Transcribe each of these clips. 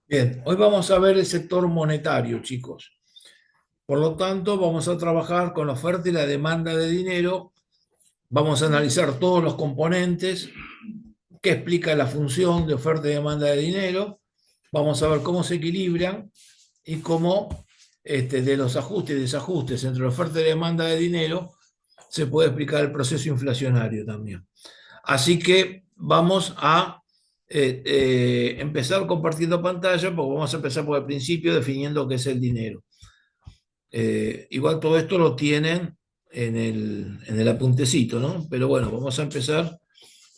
Bien, hoy vamos a ver el sector monetario, chicos. Por lo tanto, vamos a trabajar con la oferta y la demanda de dinero. Vamos a analizar todos los componentes que explica la función de oferta y demanda de dinero. Vamos a ver cómo se equilibran y cómo de los ajustes y desajustes entre la oferta y demanda de dinero se puede explicar el proceso inflacionario también. Así que vamos a empezar compartiendo pantalla, porque vamos a empezar por el principio definiendo qué es el dinero. Igual todo esto lo tienen en el apuntecito, ¿no? Pero bueno, vamos a empezar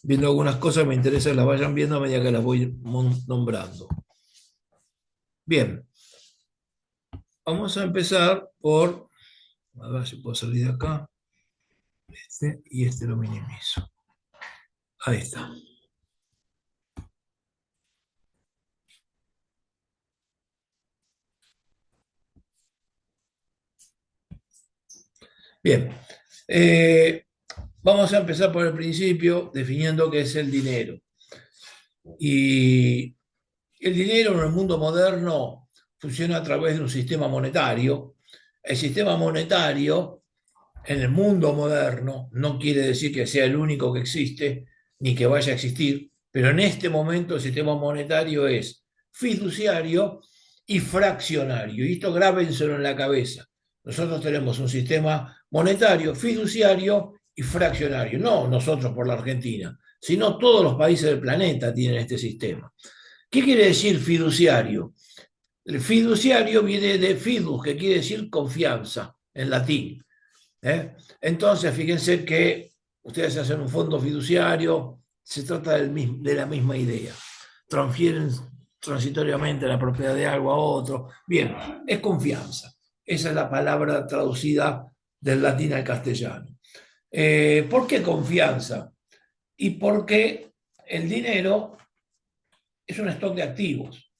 viendo algunas cosas que me interesa que las vayan viendo a medida que las voy nombrando. Bien, vamos a empezar por, a ver si puedo salir de acá, y este lo minimizo. Ahí está. Bien, eh, vamos a empezar por el principio definiendo qué es el dinero. Y el dinero en el mundo moderno funciona a través de un sistema monetario. El sistema monetario en el mundo moderno no quiere decir que sea el único que existe ni que vaya a existir, pero en este momento el sistema monetario es fiduciario y fraccionario. Y esto grábenselo en la cabeza. Nosotros tenemos un sistema monetario, fiduciario y fraccionario. No nosotros por la Argentina, sino todos los países del planeta tienen este sistema. ¿Qué quiere decir fiduciario? El fiduciario viene de fidus, que quiere decir confianza en latín. Entonces, fíjense que ustedes hacen un fondo fiduciario, se trata de la misma idea. Transfieren transitoriamente la propiedad de algo a otro. Bien, es confianza. Esa es la palabra traducida del latín al castellano. ¿Por qué confianza? Y porque el dinero es un stock de activos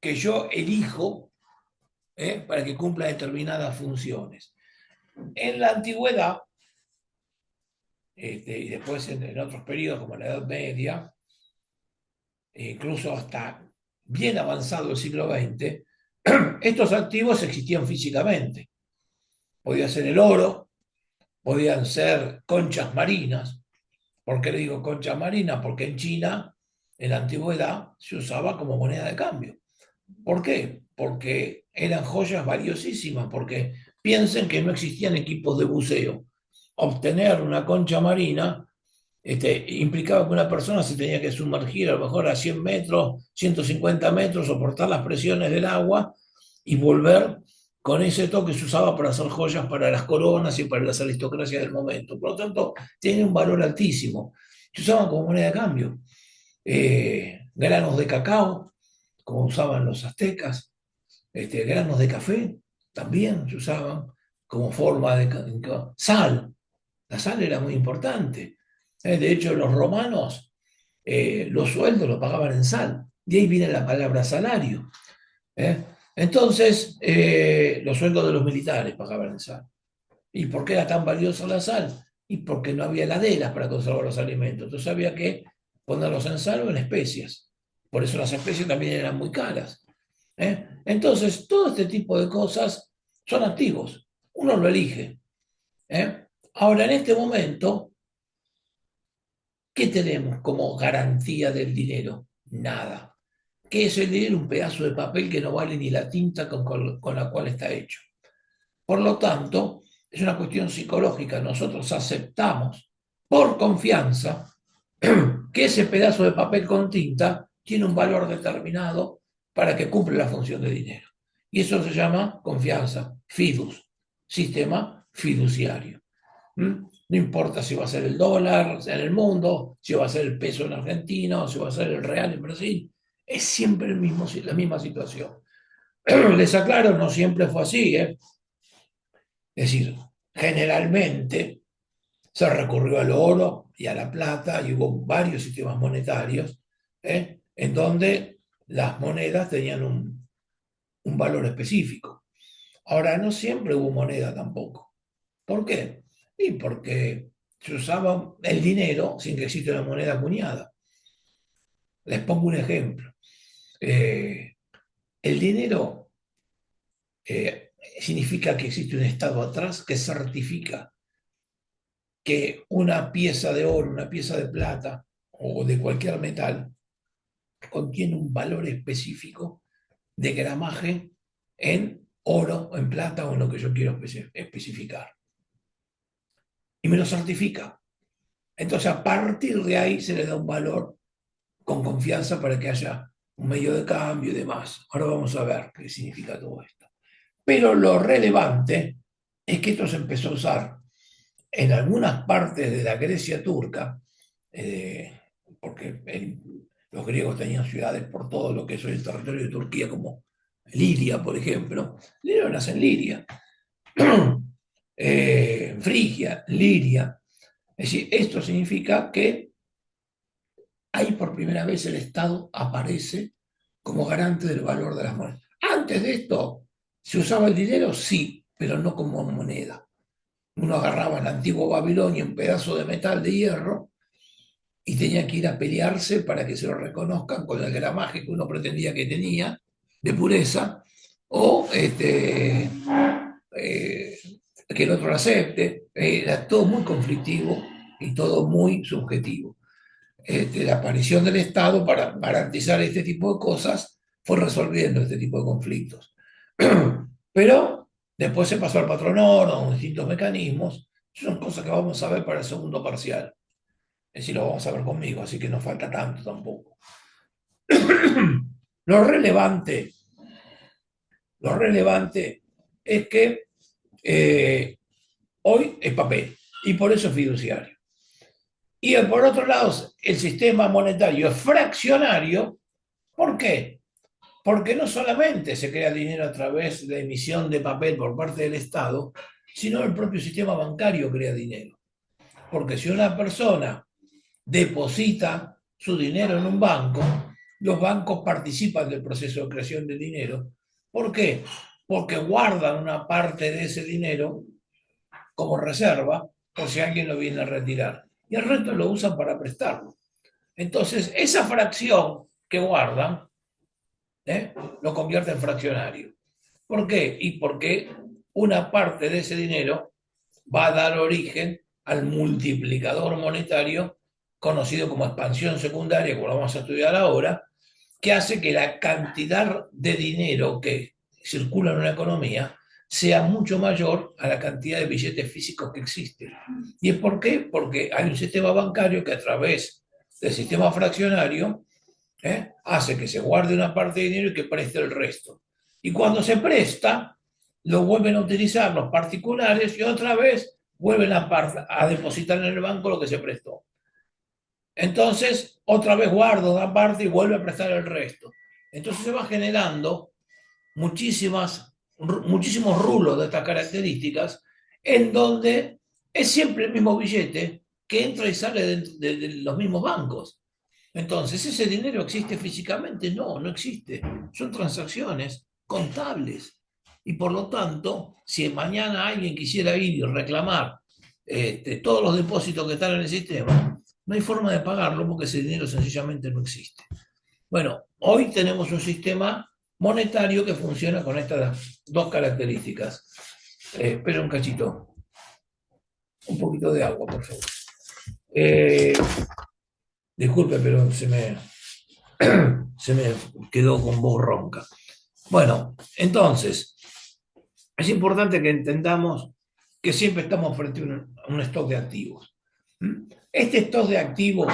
que yo elijo para que cumpla determinadas funciones. En la antigüedad, y después en otros periodos como la Edad Media, incluso hasta bien avanzado el siglo XX, estos activos existían físicamente. Podía ser el oro, podían ser conchas marinas. ¿Por qué le digo conchas marinas? Porque en China, en la antigüedad, se usaba como moneda de cambio. ¿Por qué? Porque eran joyas valiosísimas, porque piensen que no existían equipos de buceo. Obtener una concha marina implicaba que una persona se tenía que sumergir a lo mejor a 100 metros, 150 metros, soportar las presiones del agua y volver con ese toque que se usaba para hacer joyas para las coronas y para las aristocracias del momento. Por lo tanto, tiene un valor altísimo. Se usaban como moneda de cambio. Granos de cacao, como usaban los aztecas, granos de café también se usaban como forma de sal. La sal era muy importante. De hecho, los romanos los sueldos los pagaban en sal. De ahí viene la palabra salario. ¿eh? Entonces, los sueldos de los militares pagaban en sal. ¿Y por qué era tan valiosa la sal? Y porque no había heladeras para conservar los alimentos. Entonces había que ponerlos en sal o en especias. Por eso las especias también eran muy caras. Entonces, todo este tipo de cosas son activos. Uno lo elige. Ahora, en este momento, ¿qué tenemos como garantía del dinero? Nada. ¿Qué es el dinero? Un pedazo de papel que no vale ni la tinta con la cual está hecho. Por lo tanto, es una cuestión psicológica. Nosotros aceptamos por confianza que ese pedazo de papel con tinta tiene un valor determinado para que cumpla la función de dinero. Y eso se llama confianza, fidus, sistema fiduciario. No importa si va a ser el dólar en el mundo, si va a ser el peso en Argentina, si va a ser el real en Brasil, es siempre la misma situación. Les aclaro, no siempre fue así. Es decir, generalmente se recurrió al oro y a la plata y hubo varios sistemas monetarios en donde las monedas tenían un valor específico. Ahora, no siempre hubo moneda tampoco. ¿Por qué? Y porque se usaba el dinero sin que exista una moneda acuñada. Les pongo un ejemplo. Eh, el dinero significa que existe un Estado atrás que certifica que una pieza de oro, una pieza de plata o de cualquier metal contiene un valor específico de gramaje en oro, en plata o en lo que yo quiero especificar. Y me lo certifica. Entonces, a partir de ahí se le da un valor con confianza para que haya un medio de cambio y demás. Ahora vamos a ver qué significa todo esto. Pero lo relevante es que esto se empezó a usar en algunas partes de la Grecia turca, porque los griegos tenían ciudades por todo lo que es el territorio de Turquía, como Lidia, por ejemplo. Lidia nace en Lidia, Frigia, Liria. Es decir, esto significa que ahí por primera vez el Estado aparece como garante del valor de las monedas. Antes de esto, ¿se usaba el dinero? Sí, pero no como moneda. Uno agarraba en la antigua Babilonia un pedazo de metal de hierro y tenía que ir a pelearse para que se lo reconozcan con el gramaje que uno pretendía que tenía de pureza, o eh, que el otro lo acepte. Era todo muy conflictivo y todo muy subjetivo. La aparición del Estado para garantizar este tipo de cosas fue resolviendo este tipo de conflictos. Pero después se pasó al patrón oro, distintos mecanismos. Son cosas que vamos a ver para el segundo parcial. Es decir, lo vamos a ver conmigo, así que no falta tanto tampoco. Lo relevante, lo relevante es que hoy es papel y por eso es fiduciario. Y por otro lado, el sistema monetario es fraccionario. ¿Por qué? Porque no solamente se crea dinero a través de emisión de papel por parte del Estado, sino el propio sistema bancario crea dinero. Porque si una persona deposita su dinero en un banco, los bancos participan del proceso de creación de dinero. ¿Por qué? Porque guardan una parte de ese dinero como reserva por si alguien lo viene a retirar. Y el resto lo usan para prestarlo. Entonces, esa fracción que guardan, lo convierte en fraccionario. ¿Por qué? Y porque una parte de ese dinero va a dar origen al multiplicador monetario conocido como expansión secundaria, como lo vamos a estudiar ahora, que hace que la cantidad de dinero que circula en una economía sea mucho mayor a la cantidad de billetes físicos que existen. ¿Y es por qué? Porque hay un sistema bancario que a través del sistema fraccionario hace que se guarde una parte de dinero y que preste el resto. Y cuando se presta, lo vuelven a utilizar los particulares y otra vez vuelven a depositar en el banco lo que se prestó. Entonces, otra vez guarda una parte y vuelve a prestar el resto. Entonces se va generando muchísimos rulos de estas características en donde es siempre el mismo billete que entra y sale de los mismos bancos. Entonces, ¿ese dinero existe físicamente? No, no existe. Son transacciones contables. Y por lo tanto, si mañana alguien quisiera ir y reclamar todos los depósitos que están en el sistema, no hay forma de pagarlo porque ese dinero sencillamente no existe. Bueno, hoy tenemos un sistema monetario que funciona con estas dos características. Espera un cachito. Un poquito de agua, por favor. Eh, disculpe, pero se me quedó con voz ronca. Bueno, entonces, es importante que entendamos que siempre estamos frente a un stock de activos. Este stock de activos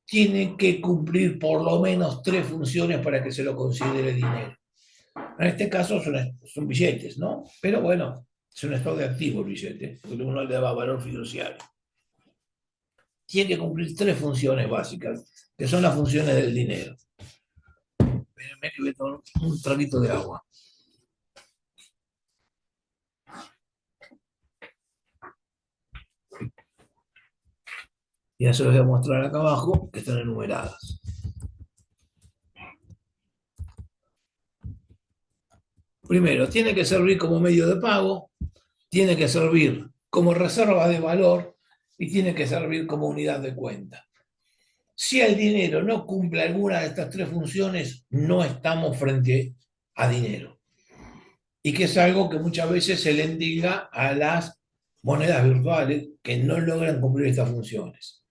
tiene que cumplir por lo menos tres funciones para que se lo considere dinero. En este caso son billetes, ¿no? Pero bueno, es un stock de activos el billete, porque uno le da valor fiduciario. Tiene que cumplir tres funciones básicas, que son las funciones del dinero. Espérenme que voy a tomar un traguito de agua. Y ya se los voy a mostrar acá abajo, que están enumeradas. Primero, tiene que servir como medio de pago, tiene que servir como reserva de valor y tiene que servir como unidad de cuenta. Si el dinero no cumple alguna de estas tres funciones, no estamos frente a dinero. Y que es algo que muchas veces se le endilga a las monedas virtuales que no logran cumplir estas funciones.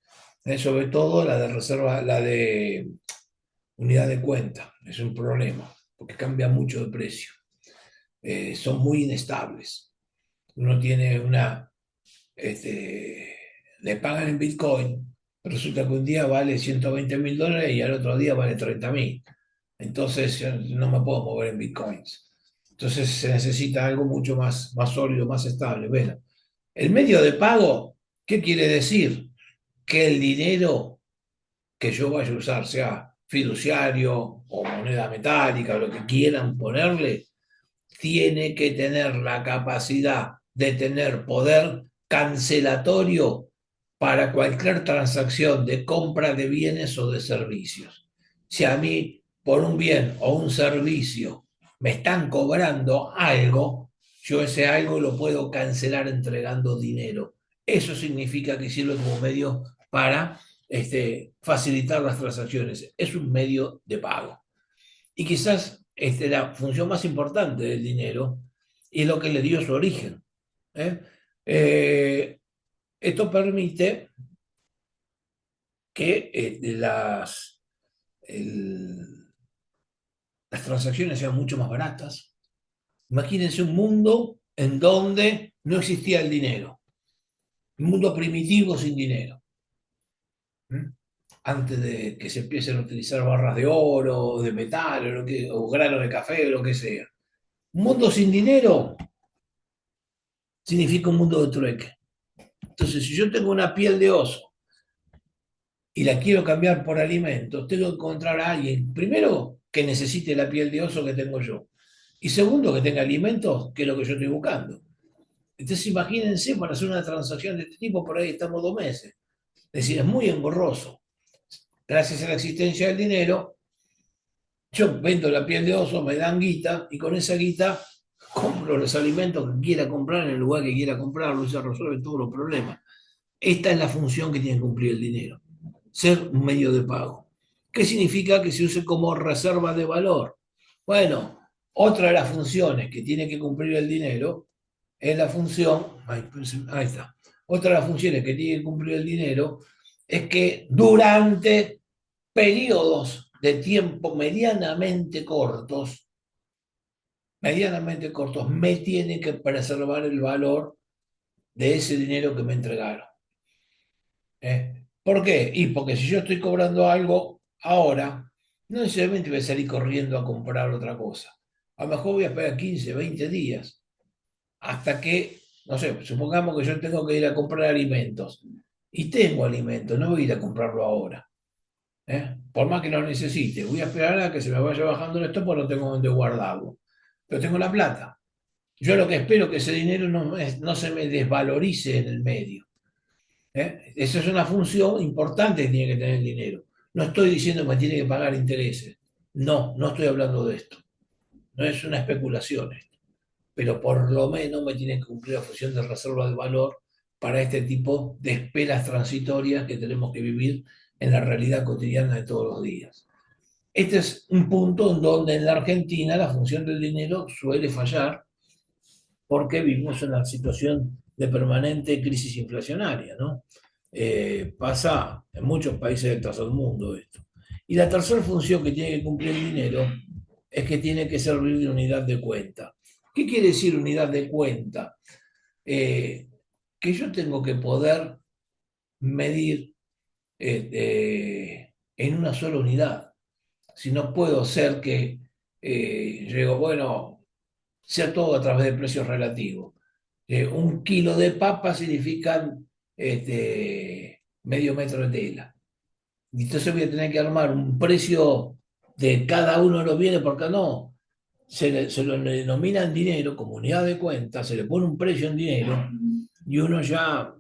Sobre todo la de reserva, la de unidad de cuenta, es un problema, porque cambia mucho de precio. Son muy inestables. Uno tiene una, le pagan en Bitcoin, pero resulta que un día vale $120.000 y al otro día vale 30.000. Entonces yo no me puedo mover en Bitcoins. Entonces se necesita algo mucho más sólido, más estable. Bueno, el medio de pago, ¿qué quiere decir? Que el dinero que yo vaya a usar, sea fiduciario o moneda metálica o lo que quieran ponerle, tiene que tener la capacidad de tener poder cancelatorio para cualquier transacción de compra de bienes o de servicios. Si a mí por un bien o un servicio me están cobrando algo, yo ese algo lo puedo cancelar entregando dinero. Eso significa que sirve como medio para facilitar las transacciones. Es un medio de pago. Y quizás la función más importante del dinero es lo que le dio su origen. ¿eh? Eh, Esto permite que el- las transacciones sean mucho más baratas. Imagínense un mundo en donde no existía el dinero, un mundo primitivo sin dinero. ¿eh? Antes de que se empiecen a utilizar barras de oro, de metal, o granos de café, o lo que sea. Un mundo sin dinero significa un mundo de trueque. Entonces, si yo tengo una piel de oso y la quiero cambiar por alimentos, tengo que encontrar a alguien, primero, que necesite la piel de oso que tengo yo, y segundo, que tenga alimentos, que es lo que yo estoy buscando. Entonces, imagínense, para hacer una transacción de este tipo, por ahí estamos 2 meses. Es decir, es muy engorroso. Gracias a la existencia del dinero, yo vendo la piel de oso, me dan guita, y con esa guita compro los alimentos que quiera comprar en el lugar que quiera comprarlo y se resuelven todos los problemas. Esta es la función que tiene que cumplir el dinero, ser un medio de pago. ¿Qué significa que se use como reserva de valor? Bueno, otra de las funciones que tiene que cumplir el dinero es la función, ahí está, otra de las funciones que tiene que cumplir el dinero es que durante periodos de tiempo medianamente cortos, me tiene que preservar el valor de ese dinero que me entregaron. ¿Por qué? Y porque si yo estoy cobrando algo ahora, no necesariamente voy a salir corriendo a comprar otra cosa. A lo mejor voy a esperar 15, 20 días hasta que, no sé, supongamos que yo tengo que ir a comprar alimentos y tengo alimentos, no voy a ir a comprarlo ahora. Por más que lo necesite, voy a esperar a que se me vaya bajando esto porque no tengo donde guardarlo. Pero tengo la plata. Yo lo que espero es que ese dinero no se me desvalorice en el medio. Esa es una función importante que tiene que tener el dinero. No estoy diciendo que me tiene que pagar intereses. No, no estoy hablando de esto. No es una especulación esto. Pero por lo menos me tiene que cumplir la función de reserva de valor para este tipo de esperas transitorias que tenemos que vivir en la realidad cotidiana de todos los días. Este es un punto en donde en la Argentina la función del dinero suele fallar porque vivimos en una situación de permanente crisis inflacionaria, ¿no? Pasa en muchos países del tercer mundo esto. Y la tercera función que tiene que cumplir el dinero es que tiene que servir de unidad de cuenta. ¿Qué quiere decir unidad de cuenta? Que yo tengo que poder medir en una sola unidad. Si no puedo ser que yo digo, bueno, sea todo a través de precios relativos. 1 kilo de papa significan medio metro de tela. Y entonces voy a tener que armar un precio de cada uno de los bienes, porque no, se lo denomina en dinero, como unidad de cuenta, se le pone un precio en dinero y uno ya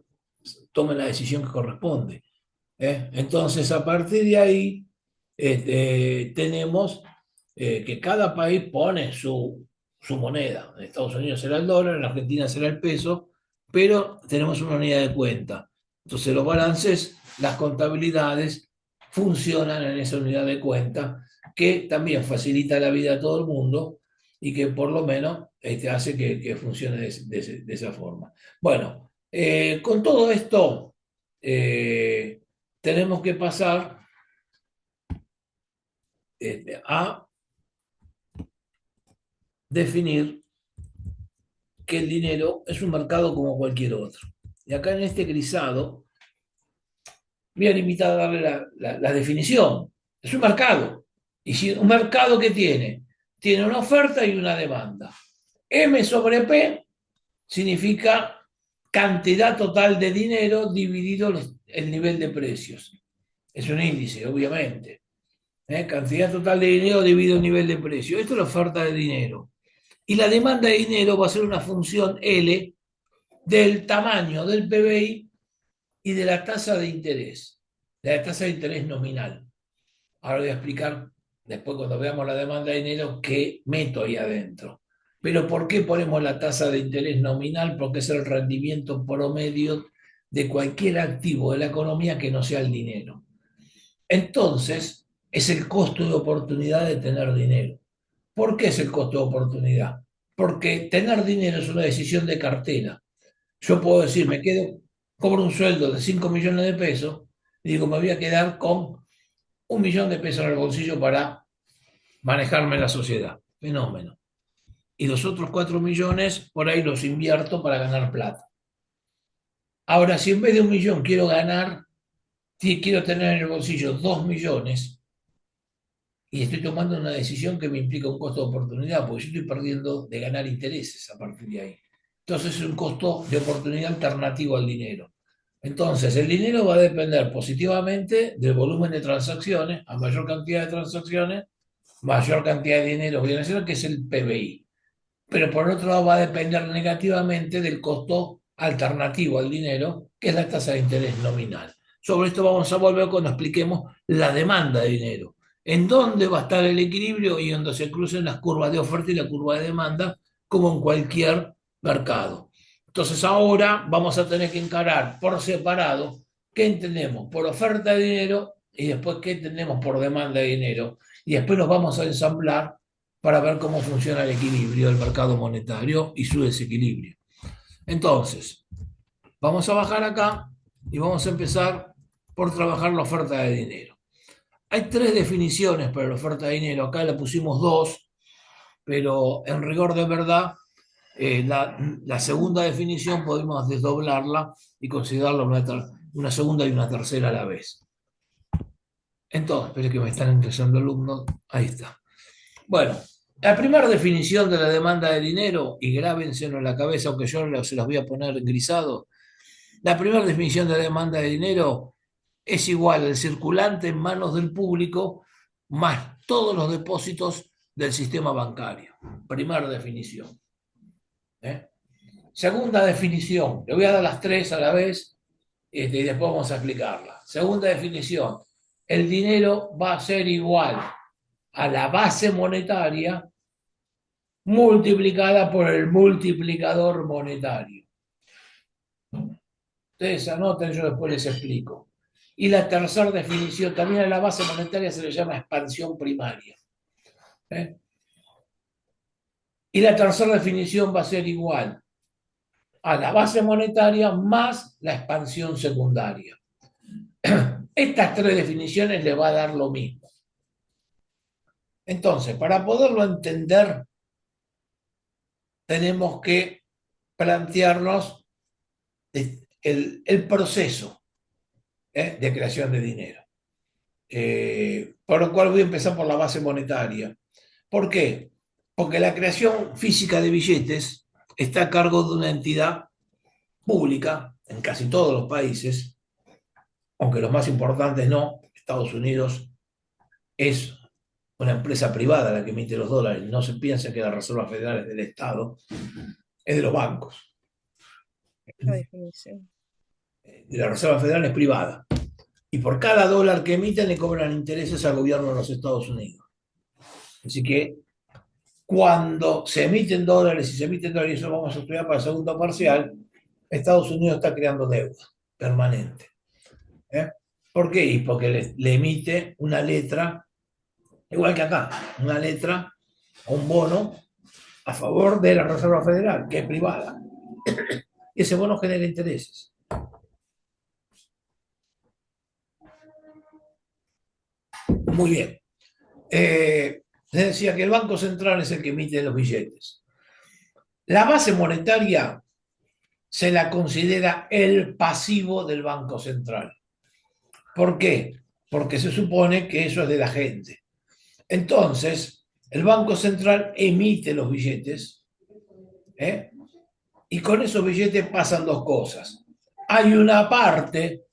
toma la decisión que corresponde. Entonces, a partir de ahí, tenemos que cada país pone su moneda. En Estados Unidos será el dólar, en Argentina será el peso, pero tenemos una unidad de cuenta. Entonces, los balances, las contabilidades funcionan en esa unidad de cuenta, que también facilita la vida a todo el mundo y que por lo menos hace que funcione de esa forma. Bueno, con todo esto tenemos que pasar a definir que el dinero es un mercado como cualquier otro. Y acá en este grisado voy a limitar a darle la definición. Es un mercado. Y si un mercado que tiene una oferta y una demanda. M sobre P significa cantidad total de dinero dividido el nivel de precios. Es un índice, obviamente. Cantidad total de dinero dividido el nivel de precio. Esto es la oferta de dinero. Y la demanda de dinero va a ser una función L del tamaño del PBI y de la tasa de interés, de la tasa de interés nominal. Ahora voy a explicar después cuando veamos la demanda de dinero qué meto ahí adentro. Pero ¿por qué ponemos la tasa de interés nominal? Porque es el rendimiento promedio de cualquier activo de la economía que no sea el dinero. Entonces, es el costo de oportunidad de tener dinero. ¿Por qué es el costo de oportunidad? Porque tener dinero es una decisión de cartera. Yo puedo decir, me quedo, cobro un sueldo de 5 millones de pesos y digo, me voy a quedar con 1 millón de pesos en el bolsillo para manejarme en la sociedad. Fenómeno. Y los otros 4 millones por ahí los invierto para ganar plata. Ahora, si en vez de 1 millón quiero ganar, si quiero tener en el bolsillo 2 millones y estoy tomando una decisión que me implica un costo de oportunidad, porque yo estoy perdiendo de ganar intereses a partir de ahí. Entonces es un costo de oportunidad alternativo al dinero. Entonces, el dinero va a depender positivamente del volumen de transacciones. A mayor cantidad de transacciones, mayor cantidad de dinero viene a ser, que es el PBI. Pero por otro lado va a depender negativamente del costo alternativo al dinero, que es la tasa de interés nominal. Sobre esto vamos a volver cuando expliquemos la demanda de dinero. En dónde va a estar el equilibrio y donde se crucen las curvas de oferta y la curva de demanda, como en cualquier mercado. Entonces ahora vamos a tener que encarar por separado qué entendemos por oferta de dinero y después qué entendemos por demanda de dinero. Y después nos vamos a ensamblar para ver cómo funciona el equilibrio del mercado monetario y su desequilibrio. Entonces, vamos a bajar acá y vamos a empezar por trabajar la oferta de dinero. Hay tres definiciones para la oferta de dinero. Acá le pusimos dos, pero en rigor de verdad, la segunda definición podemos desdoblarla y considerarla una segunda y una tercera a la vez. Entonces, espero que me están ingresando alumnos. Ahí está. Bueno, la primera definición de la demanda de dinero, y grábenselo en la cabeza, aunque yo se los voy a poner grisado, la primera definición de la demanda de dinero es igual al circulante en manos del público más todos los depósitos del sistema bancario. Primera definición. ¿Eh? Segunda definición, le voy a dar las tres a la vez y después vamos a explicarla. Segunda definición, el dinero va a ser igual a la base monetaria multiplicada por el multiplicador monetario. Ustedes anoten, yo después les explico. Y la tercera definición, también a la base monetaria se le llama expansión primaria. ¿Eh? Y la tercera definición va a ser igual a la base monetaria más la expansión secundaria. Estas tres definiciones le va a dar lo mismo. Entonces, para poderlo entender, tenemos que plantearnos el proceso de creación de dinero. Por lo cual voy a empezar por la base monetaria. ¿Por qué? Porque la creación física de billetes está a cargo de una entidad pública en casi todos los países, aunque los más importantes no. Estados Unidos es una empresa privada la que emite los dólares. No se piensa que la Reserva Federal es del Estado, es de los bancos. La definición. La Reserva Federal es privada. Y por cada dólar que emiten le cobran intereses al gobierno de los Estados Unidos. Así que cuando se emiten dólares y se emiten dólares, y eso vamos a estudiar para el segundo parcial, Estados Unidos está creando deuda permanente. ¿Eh? ¿Por qué? Y porque le emite una letra, igual que acá, una letra o un bono a favor de la Reserva Federal, que es privada. Y ese bono genera intereses. Muy bien. Les decía que el Banco Central es el que emite los billetes. La base monetaria se la considera el pasivo del Banco Central. ¿Por qué? Porque se supone que eso es de la gente. Entonces, el Banco Central emite los billetes, ¿eh? Y con esos billetes pasan dos cosas. Hay una parte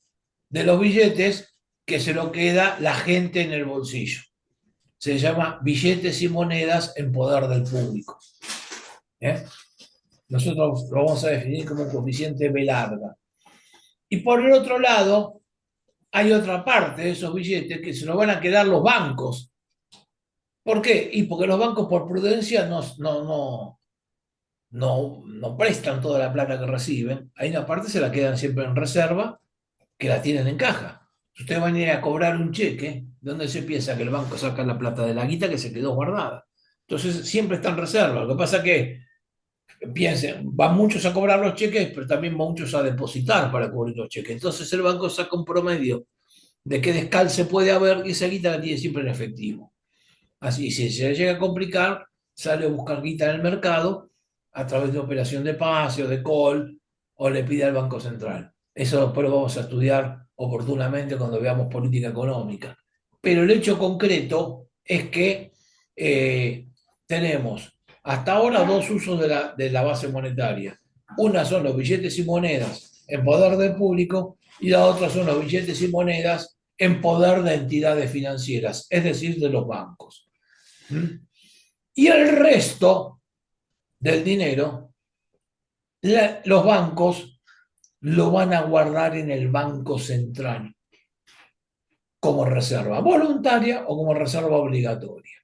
de los billetes que se lo queda la gente en el bolsillo. Se llama billetes y monedas en poder del público. ¿Eh? Nosotros lo vamos a definir como un coeficiente B larga. Y por el otro lado, hay otra parte de esos billetes que se los van a quedar los bancos. ¿Por qué? Y porque los bancos por prudencia no prestan toda la plata que reciben. Hay una parte se la quedan siempre en reserva, que la tienen en caja. Si ustedes van a ir a cobrar un cheque, ¿dónde se piensa que el banco saca la plata de la guita que se quedó guardada? Entonces siempre está en reserva. Lo que pasa es que piensen, van muchos a cobrar los cheques, pero también van muchos a depositar para cubrir los cheques. Entonces el banco saca un promedio de qué descalce puede haber y esa guita la tiene siempre en efectivo. Así, si se le llega a complicar, sale a buscar guita en el mercado a través de operación de pase o de call o le pide al Banco Central. Eso después lo vamos a estudiar oportunamente cuando veamos política económica. Pero el hecho concreto es que tenemos hasta ahora dos usos de la base monetaria. Una son los billetes y monedas en poder del público y la otra son los billetes y monedas en poder de entidades financieras, es decir, de los bancos. Y el resto del dinero, los bancos lo van a guardar en el Banco Central como reserva voluntaria o como reserva obligatoria.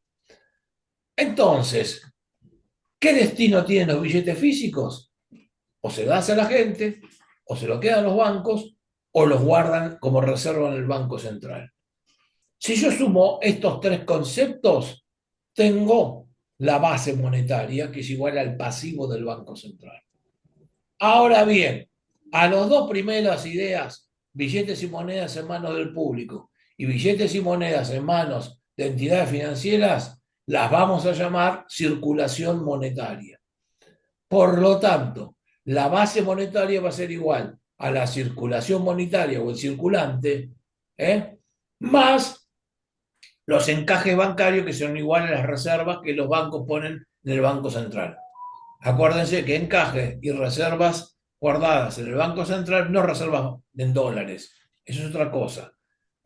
Entonces, ¿qué destino tienen los billetes físicos? O se lo hace a la gente, o se lo quedan los bancos, o los guardan como reserva en el Banco Central. Si yo sumo estos tres conceptos, tengo la base monetaria, que es igual al pasivo del Banco Central. Ahora bien, a las dos primeras ideas, billetes y monedas en manos del público y billetes y monedas en manos de entidades financieras, las vamos a llamar circulación monetaria. Por lo tanto, la base monetaria va a ser igual a la circulación monetaria o el circulante, más los encajes bancarios que son iguales a las reservas que los bancos ponen en el Banco Central. Acuérdense que encajes y reservas guardadas en el Banco Central no reservas en dólares. Eso es otra cosa.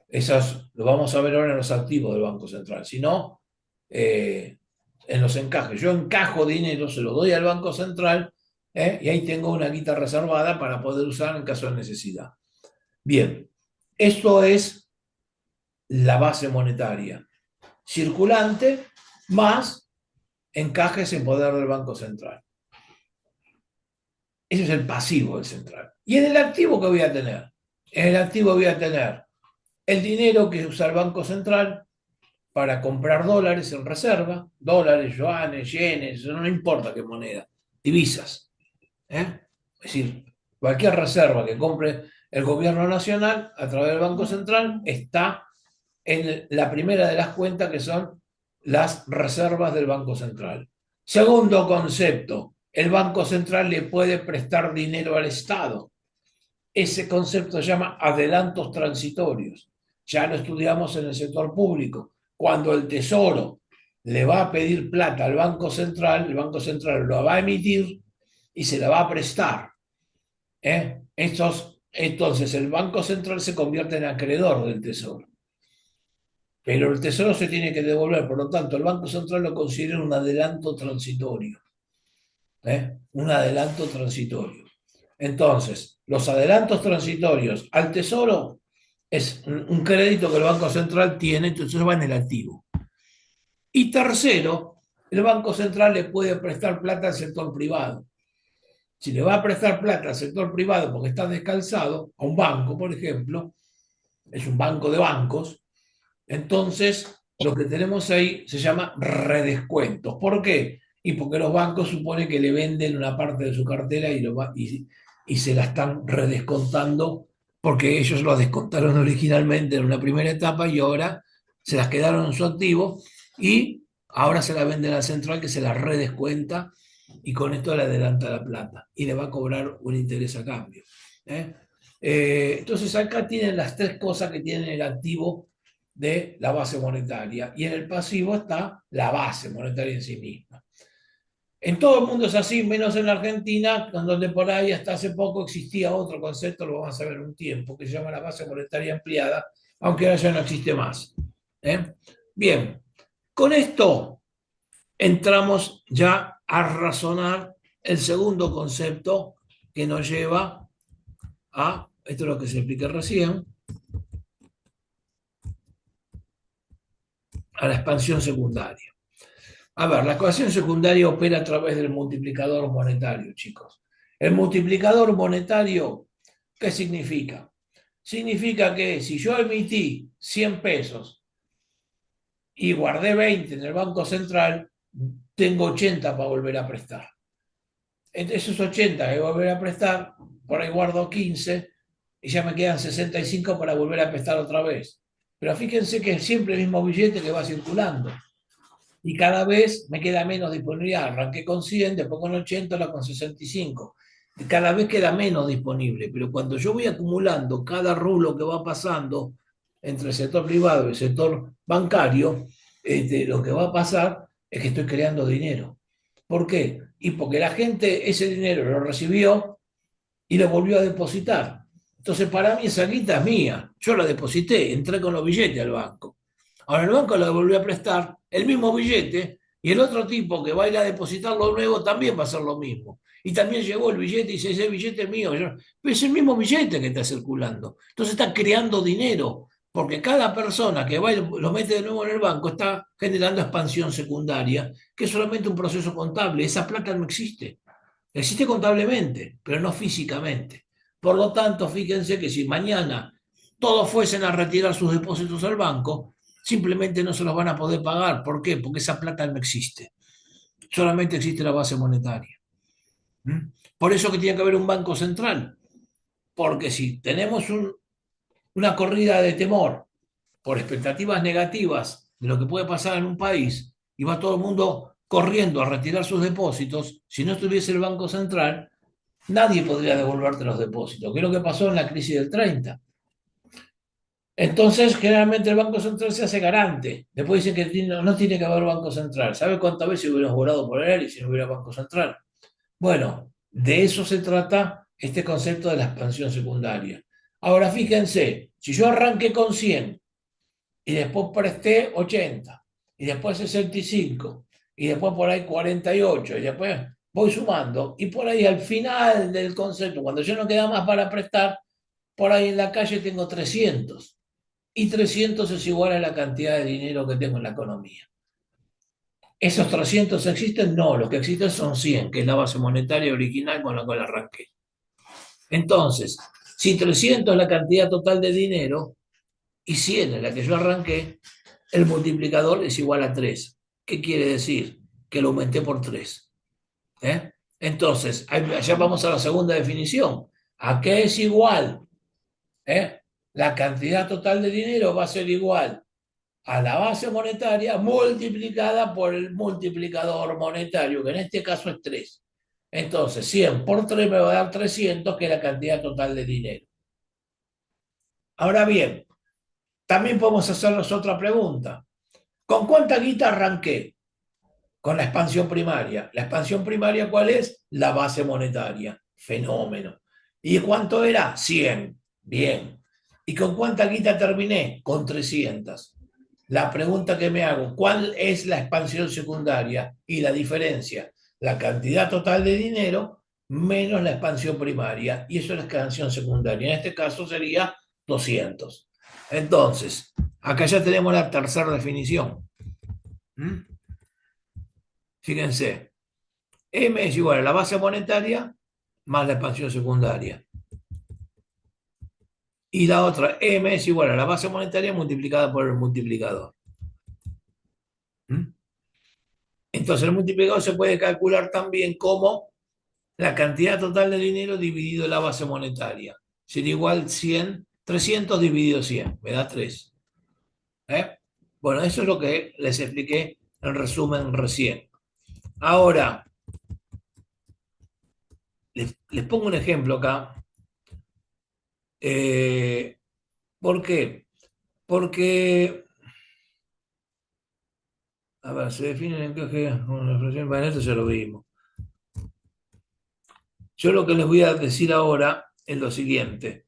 Esas lo vamos a ver ahora en los activos del Banco Central. Sino en los encajes. Yo encajo dinero, se lo doy al Banco Central y ahí tengo una guita reservada para poder usar en caso de necesidad. Bien, esto es la base monetaria. Circulante más encajes en poder del Banco Central. Ese es el pasivo del central. ¿Y en el activo qué voy a tener? En el activo voy a tener el dinero que usa el Banco Central para comprar dólares en reserva, dólares, yuanes, yenes, no importa qué moneda, divisas. Es decir, cualquier reserva que compre el gobierno nacional a través del Banco Central está en la primera de las cuentas que son las reservas del Banco Central. Segundo concepto, el Banco Central le puede prestar dinero al Estado. Ese concepto se llama adelantos transitorios. Ya lo estudiamos en el sector público. Cuando el Tesoro le va a pedir plata al Banco Central, el Banco Central lo va a emitir y se la va a prestar. Entonces el Banco Central se convierte en acreedor del Tesoro. Pero el Tesoro se tiene que devolver, por lo tanto el Banco Central lo considera un adelanto transitorio. Un adelanto transitorio. Entonces, los adelantos transitorios al Tesoro es un crédito que el Banco Central tiene, entonces va en el activo. Y tercero, el Banco Central le puede prestar plata al sector privado. Si le va a prestar plata al sector privado porque está descalzado, a un banco, por ejemplo, es un banco de bancos. Entonces, lo que tenemos ahí se llama redescuentos. ¿Por qué? Y porque los bancos suponen que le venden una parte de su cartera y se la están redescontando porque ellos lo descontaron originalmente en una primera etapa y ahora se las quedaron en su activo y ahora se la venden al central que se la redescuenta y con esto le adelanta la plata y le va a cobrar un interés a cambio. ¿Eh? Entonces acá tienen las tres cosas que tienen el activo de la base monetaria y en el pasivo está la base monetaria en sí misma. En todo el mundo es así, menos en la Argentina, donde por ahí hasta hace poco existía otro concepto, lo vamos a ver un tiempo, que se llama la base monetaria ampliada, aunque ahora ya no existe más. ¿Eh? Bien, con esto entramos ya a razonar el segundo concepto que nos lleva a, esto es lo que se expliqué recién, a la expansión secundaria. A ver, la ecuación secundaria opera a través del multiplicador monetario, chicos. El multiplicador monetario, ¿qué significa? Significa que si yo emití 100 pesos y guardé 20 en el Banco Central, tengo 80 para volver a prestar. Entre esos 80 que voy a volver a prestar, por ahí guardo 15 y ya me quedan 65 para volver a prestar otra vez. Pero fíjense que es siempre el mismo billete que va circulando y cada vez me queda menos disponibilidad. Arranqué con 100, después con 80, ahora con 65. Cada vez queda menos disponible, pero cuando yo voy acumulando cada rublo que va pasando entre el sector privado y el sector bancario, lo que va a pasar es que estoy creando dinero. ¿Por qué? Y porque la gente ese dinero lo recibió y lo volvió a depositar. Entonces, para mí esa guita es mía. Yo la deposité, entré con los billetes al banco. Ahora el banco lo volvió a prestar, el mismo billete, y el otro tipo que va a ir a depositar lo nuevo también va a hacer lo mismo. Y también llegó el billete y dice, ese billete es mío. Pero es el mismo billete que está circulando. Entonces está creando dinero, porque cada persona que va y lo mete de nuevo en el banco está generando expansión secundaria, que es solamente un proceso contable. Esa plata no existe. Existe contablemente, pero no físicamente. Por lo tanto, fíjense que si mañana todos fuesen a retirar sus depósitos al banco, simplemente no se los van a poder pagar. ¿Por qué? Porque esa plata no existe. Solamente existe la base monetaria. ¿Mm? Por eso que tiene que haber un banco central. Porque si tenemos una corrida de temor por expectativas negativas de lo que puede pasar en un país y va todo el mundo corriendo a retirar sus depósitos, si no estuviese el Banco Central, nadie podría devolverte los depósitos, que es lo que pasó en la crisis del 30. Entonces, generalmente el Banco Central se hace garante. Después dicen que no tiene que haber Banco Central. ¿Sabe cuántas veces hubiéramos volado por él y si no hubiera Banco Central? Bueno, de eso se trata este concepto de la expansión secundaria. Ahora, fíjense, si yo arranqué con 100 y después presté 80 y después 65 y después por ahí 48 y después voy sumando y por ahí al final del concepto, cuando ya no queda más para prestar, por ahí en la calle tengo 300 y 300 es igual a la cantidad de dinero que tengo en la economía. ¿Esos 300 existen? No, los que existen son 100, que es la base monetaria original con la cual arranqué. Entonces, si 300 es la cantidad total de dinero y 100 es la que yo arranqué, el multiplicador es igual a 3. ¿Qué quiere decir? Que lo aumenté por 3. ¿Eh? Entonces, allá vamos a la segunda definición. ¿A qué es igual? ¿Eh? La cantidad total de dinero va a ser igual a la base monetaria multiplicada por el multiplicador monetario, que en este caso es 3. Entonces, 100 por 3 me va a dar 300, que es la cantidad total de dinero. Ahora bien, también podemos hacernos otra pregunta. ¿Con cuánta guita arranqué? Con la expansión primaria. ¿La expansión primaria cuál es? La base monetaria. Fenómeno. ¿Y cuánto era? 100. Bien. ¿Y con cuánta guita terminé? Con 300. La pregunta que me hago, ¿cuál es la expansión secundaria? Y la diferencia, la cantidad total de dinero menos la expansión primaria. Y eso es la expansión secundaria. En este caso sería 200. Entonces, acá ya tenemos la tercera definición. ¿Mm? Fíjense, M es igual a la base monetaria más la expansión secundaria. Y la otra, M es igual a la base monetaria multiplicada por el multiplicador. ¿Mm? Entonces el multiplicador se puede calcular también como la cantidad total de dinero dividido la base monetaria. Sería igual 100, 300 dividido 100, me da 3. ¿Eh? Bueno, eso es lo que les expliqué en resumen recién. Ahora, les pongo un ejemplo acá. Eh, ¿Por qué? Porque, a ver, se define el encaje, bueno, esto ya lo vimos. Yo lo que les voy a decir ahora es lo siguiente.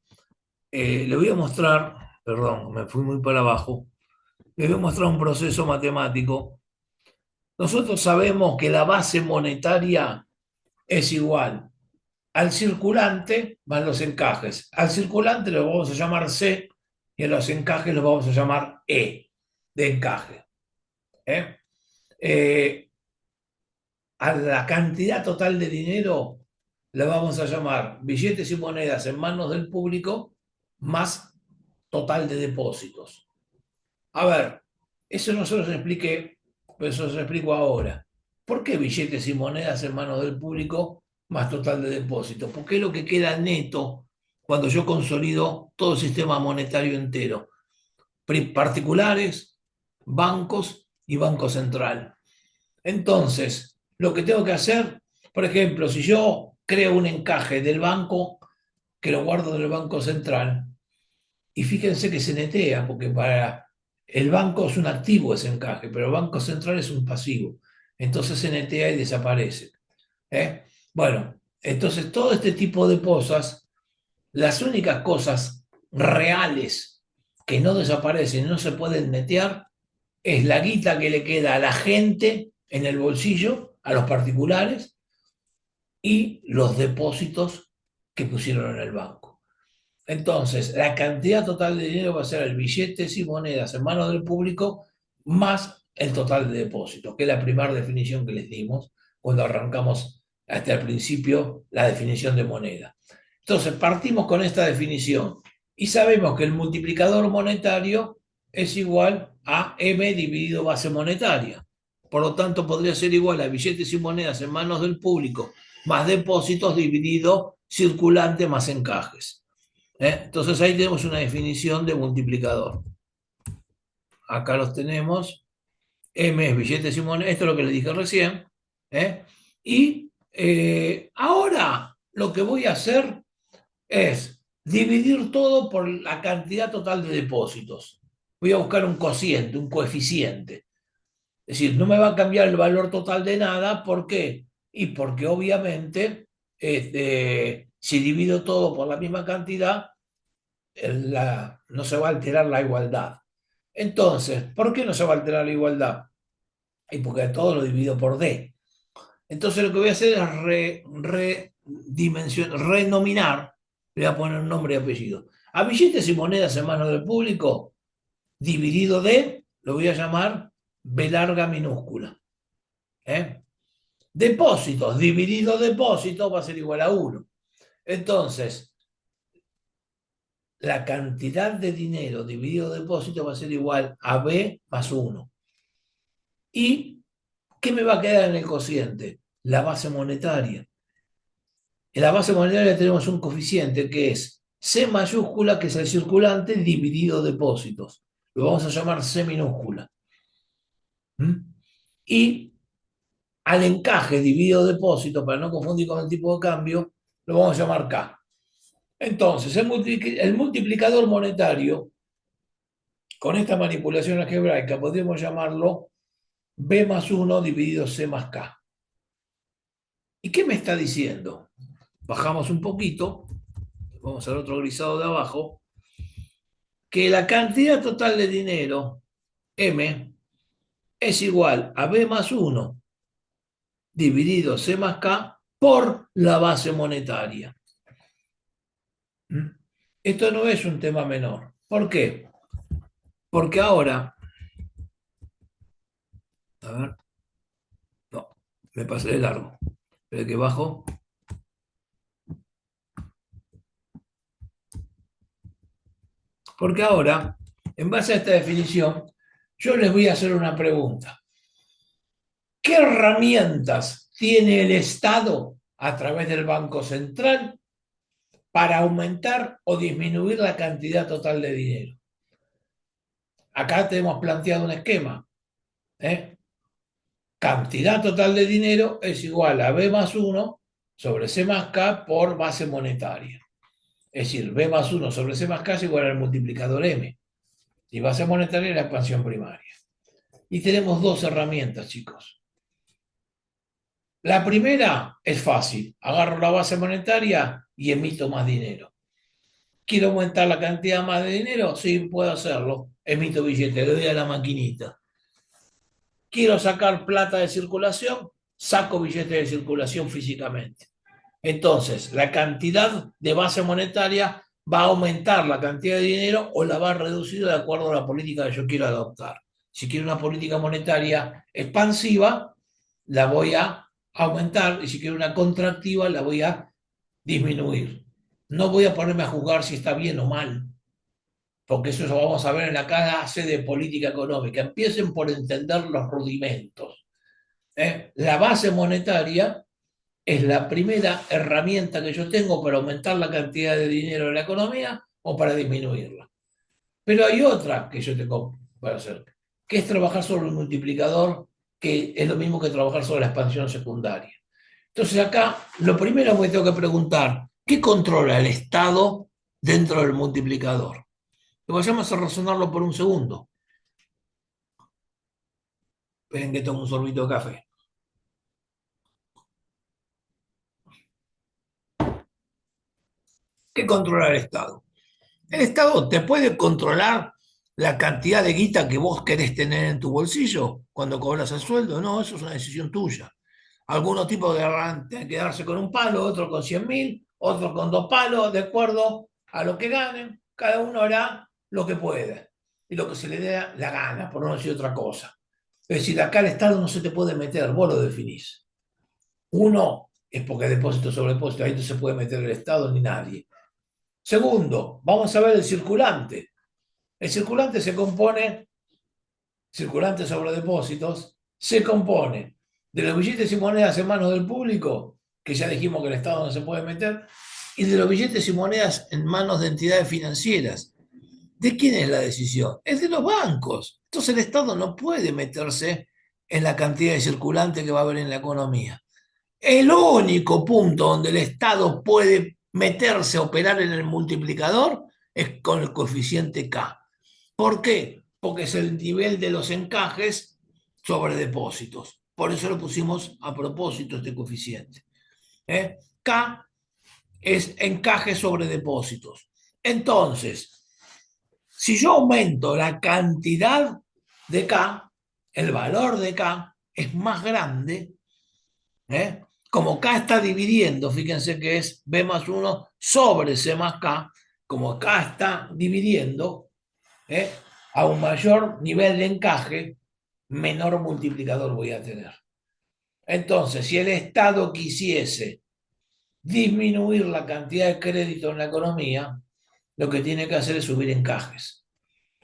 Les voy a mostrar, perdón, me fui muy para abajo, les voy a mostrar un proceso matemático. Nosotros sabemos que la base monetaria es igual al circulante más los encajes. Al circulante lo vamos a llamar C y a los encajes los vamos a llamar E de encaje. ¿Eh? Eh, a la cantidad total de dinero la vamos a llamar billetes y monedas en manos del público más total de depósitos. A ver, eso no se los expliqué, pero eso se lo explico ahora. ¿Por qué billetes y monedas en manos del público más total de depósitos? Porque es lo que queda neto cuando yo consolido todo el sistema monetario entero. Particulares, bancos y Banco Central. Entonces, lo que tengo que hacer, por ejemplo, si yo creo un encaje del banco, que lo guardo en el Banco Central, y fíjense que se netea, porque para el banco es un activo ese encaje, pero el Banco Central es un pasivo. Entonces se netea y desaparece. ¿Eh? Bueno, entonces todo este tipo de cosas, las únicas cosas reales que no desaparecen y no se pueden netear, es la guita que le queda a la gente en el bolsillo, a los particulares, y los depósitos que pusieron en el banco. Entonces, la cantidad total de dinero va a ser el billetes y monedas en manos del público más el total de depósitos, que es la primera definición que les dimos cuando arrancamos hasta el principio la definición de moneda. Entonces, partimos con esta definición y sabemos que el multiplicador monetario es igual a M dividido base monetaria. Por lo tanto, podría ser igual a billetes y monedas en manos del público más depósitos dividido circulante más encajes. Entonces ahí tenemos una definición de multiplicador. Acá los tenemos. M es billetes y monedas. Esto es lo que les dije recién. ¿Eh? Y ahora lo que voy a hacer es dividir todo por la cantidad total de depósitos. Voy a buscar un cociente, un coeficiente. Es decir, no me va a cambiar el valor total de nada. ¿Por qué? Y porque obviamente, si divido todo por la misma cantidad, no se va a alterar la igualdad. Entonces, ¿por qué no se va a alterar la igualdad? Y porque todo lo divido por D. Entonces lo que voy a hacer es renominar, le voy a poner nombre y apellido. A billetes y monedas en manos del público, dividido D, lo voy a llamar B larga minúscula. ¿Eh? Depósitos, dividido depósitos va a ser igual a 1. Entonces, la cantidad de dinero dividido depósito va a ser igual a B más 1. ¿Y qué me va a quedar en el cociente? La base monetaria. En la base monetaria tenemos un coeficiente que es C mayúscula, que es el circulante, dividido depósitos. Lo vamos a llamar C minúscula. ¿Mm? Y al encaje dividido depósito, para no confundir con el tipo de cambio, lo vamos a llamar K. Entonces, el multiplicador monetario, con esta manipulación algebraica, podríamos llamarlo B más 1 dividido C más K. ¿Y qué me está diciendo? Bajamos un poquito, vamos al otro grisado de abajo, que la cantidad total de dinero, M, es igual a B más 1 dividido C más K por la base monetaria. ¿Mm? Esto no es un tema menor. ¿Por qué? Porque ahora, a ver, no, me pasé de largo. Espera que bajo. Porque ahora, en base a esta definición, yo les voy a hacer una pregunta. ¿Qué herramientas tiene el Estado a través del Banco Central para aumentar o disminuir la cantidad total de dinero? Acá te hemos planteado un esquema. ¿Eh? Cantidad total de dinero es igual a B más 1 sobre C más K por base monetaria. Es decir, B más 1 sobre C más K es igual al multiplicador M. Y base monetaria es la expansión primaria. Y tenemos dos herramientas, chicos. La primera es fácil. Agarro la base monetaria y emito más dinero. ¿Quiero aumentar la cantidad más de dinero? Sí, puedo hacerlo. Emito billete, le doy a la maquinita. Quiero sacar plata de circulación, saco billetes de circulación físicamente. Entonces, la cantidad de base monetaria va a aumentar la cantidad de dinero o la va a reducir de acuerdo a la política que yo quiero adoptar. Si quiero una política monetaria expansiva, la voy a aumentar y si quiero una contractiva, la voy a disminuir. No voy a ponerme a juzgar si está bien o mal, porque eso lo vamos a ver en la clase de política económica. Empiecen por entender los rudimentos. La base monetaria es la primera herramienta que yo tengo para aumentar la cantidad de dinero en la economía o para disminuirla. Pero hay otra que yo tengo para hacer, que es trabajar sobre el multiplicador, que es lo mismo que trabajar sobre la expansión secundaria. Entonces acá lo primero que tengo que preguntar, ¿qué controla el Estado dentro del multiplicador? Y vayamos a razonarlo por un segundo. Esperen que tomo un sorbito de café. ¿Qué controla el Estado? El Estado te puede controlar la cantidad de guita que vos querés tener en tu bolsillo cuando cobras el sueldo. No, eso es una decisión tuya. Algunos tipos de quedarse con un palo, otros con 100.000, otros con dos palos, de acuerdo a lo que ganen. Cada uno hará lo que puede y lo que se le dé la gana, por no decir otra cosa. Es decir, acá el Estado no se te puede meter, vos lo definís. Uno es porque es depósito sobre depósito, ahí no se puede meter el Estado ni nadie. Segundo, vamos a ver el circulante. El circulante se compone, circulante sobre depósitos, se compone de los billetes y monedas en manos del público, que ya dijimos que el Estado no se puede meter, y de los billetes y monedas en manos de entidades financieras. ¿De quién es la decisión? Es de los bancos. Entonces el Estado no puede meterse en la cantidad de circulante que va a haber en la economía. El único punto donde el Estado puede meterse a operar en el multiplicador es con el coeficiente K. ¿Por qué? Porque es el nivel de los encajes sobre depósitos. Por eso lo pusimos a propósito este coeficiente. K es encaje sobre depósitos. Entonces, si yo aumento la cantidad de K, el valor de K es más grande. Como K está dividiendo, fíjense que es B más 1 sobre C más K, como K está dividiendo, ¿eh? A un mayor nivel de encaje, menor multiplicador voy a tener. Entonces, si el Estado quisiese disminuir la cantidad de crédito en la economía, lo que tiene que hacer es subir encajes.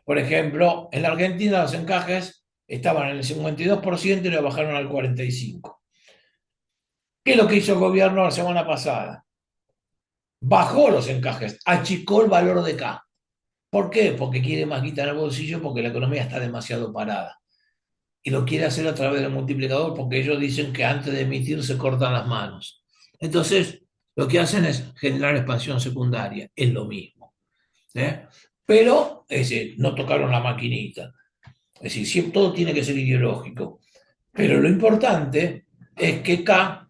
Por ejemplo, en la Argentina los encajes estaban en el 52% y lo bajaron al 45%. ¿Qué es lo que hizo el gobierno la semana pasada? Bajó los encajes, achicó el valor de K. ¿Por qué? Porque quiere más guita en el bolsillo, porque la economía está demasiado parada. Y lo quiere hacer a través del multiplicador, porque ellos dicen que antes de emitir se cortan las manos. Entonces, lo que hacen es generar expansión secundaria. Es lo mismo. Pero no tocaron la maquinita. Es decir, siempre, todo tiene que ser ideológico. Pero lo importante es que K,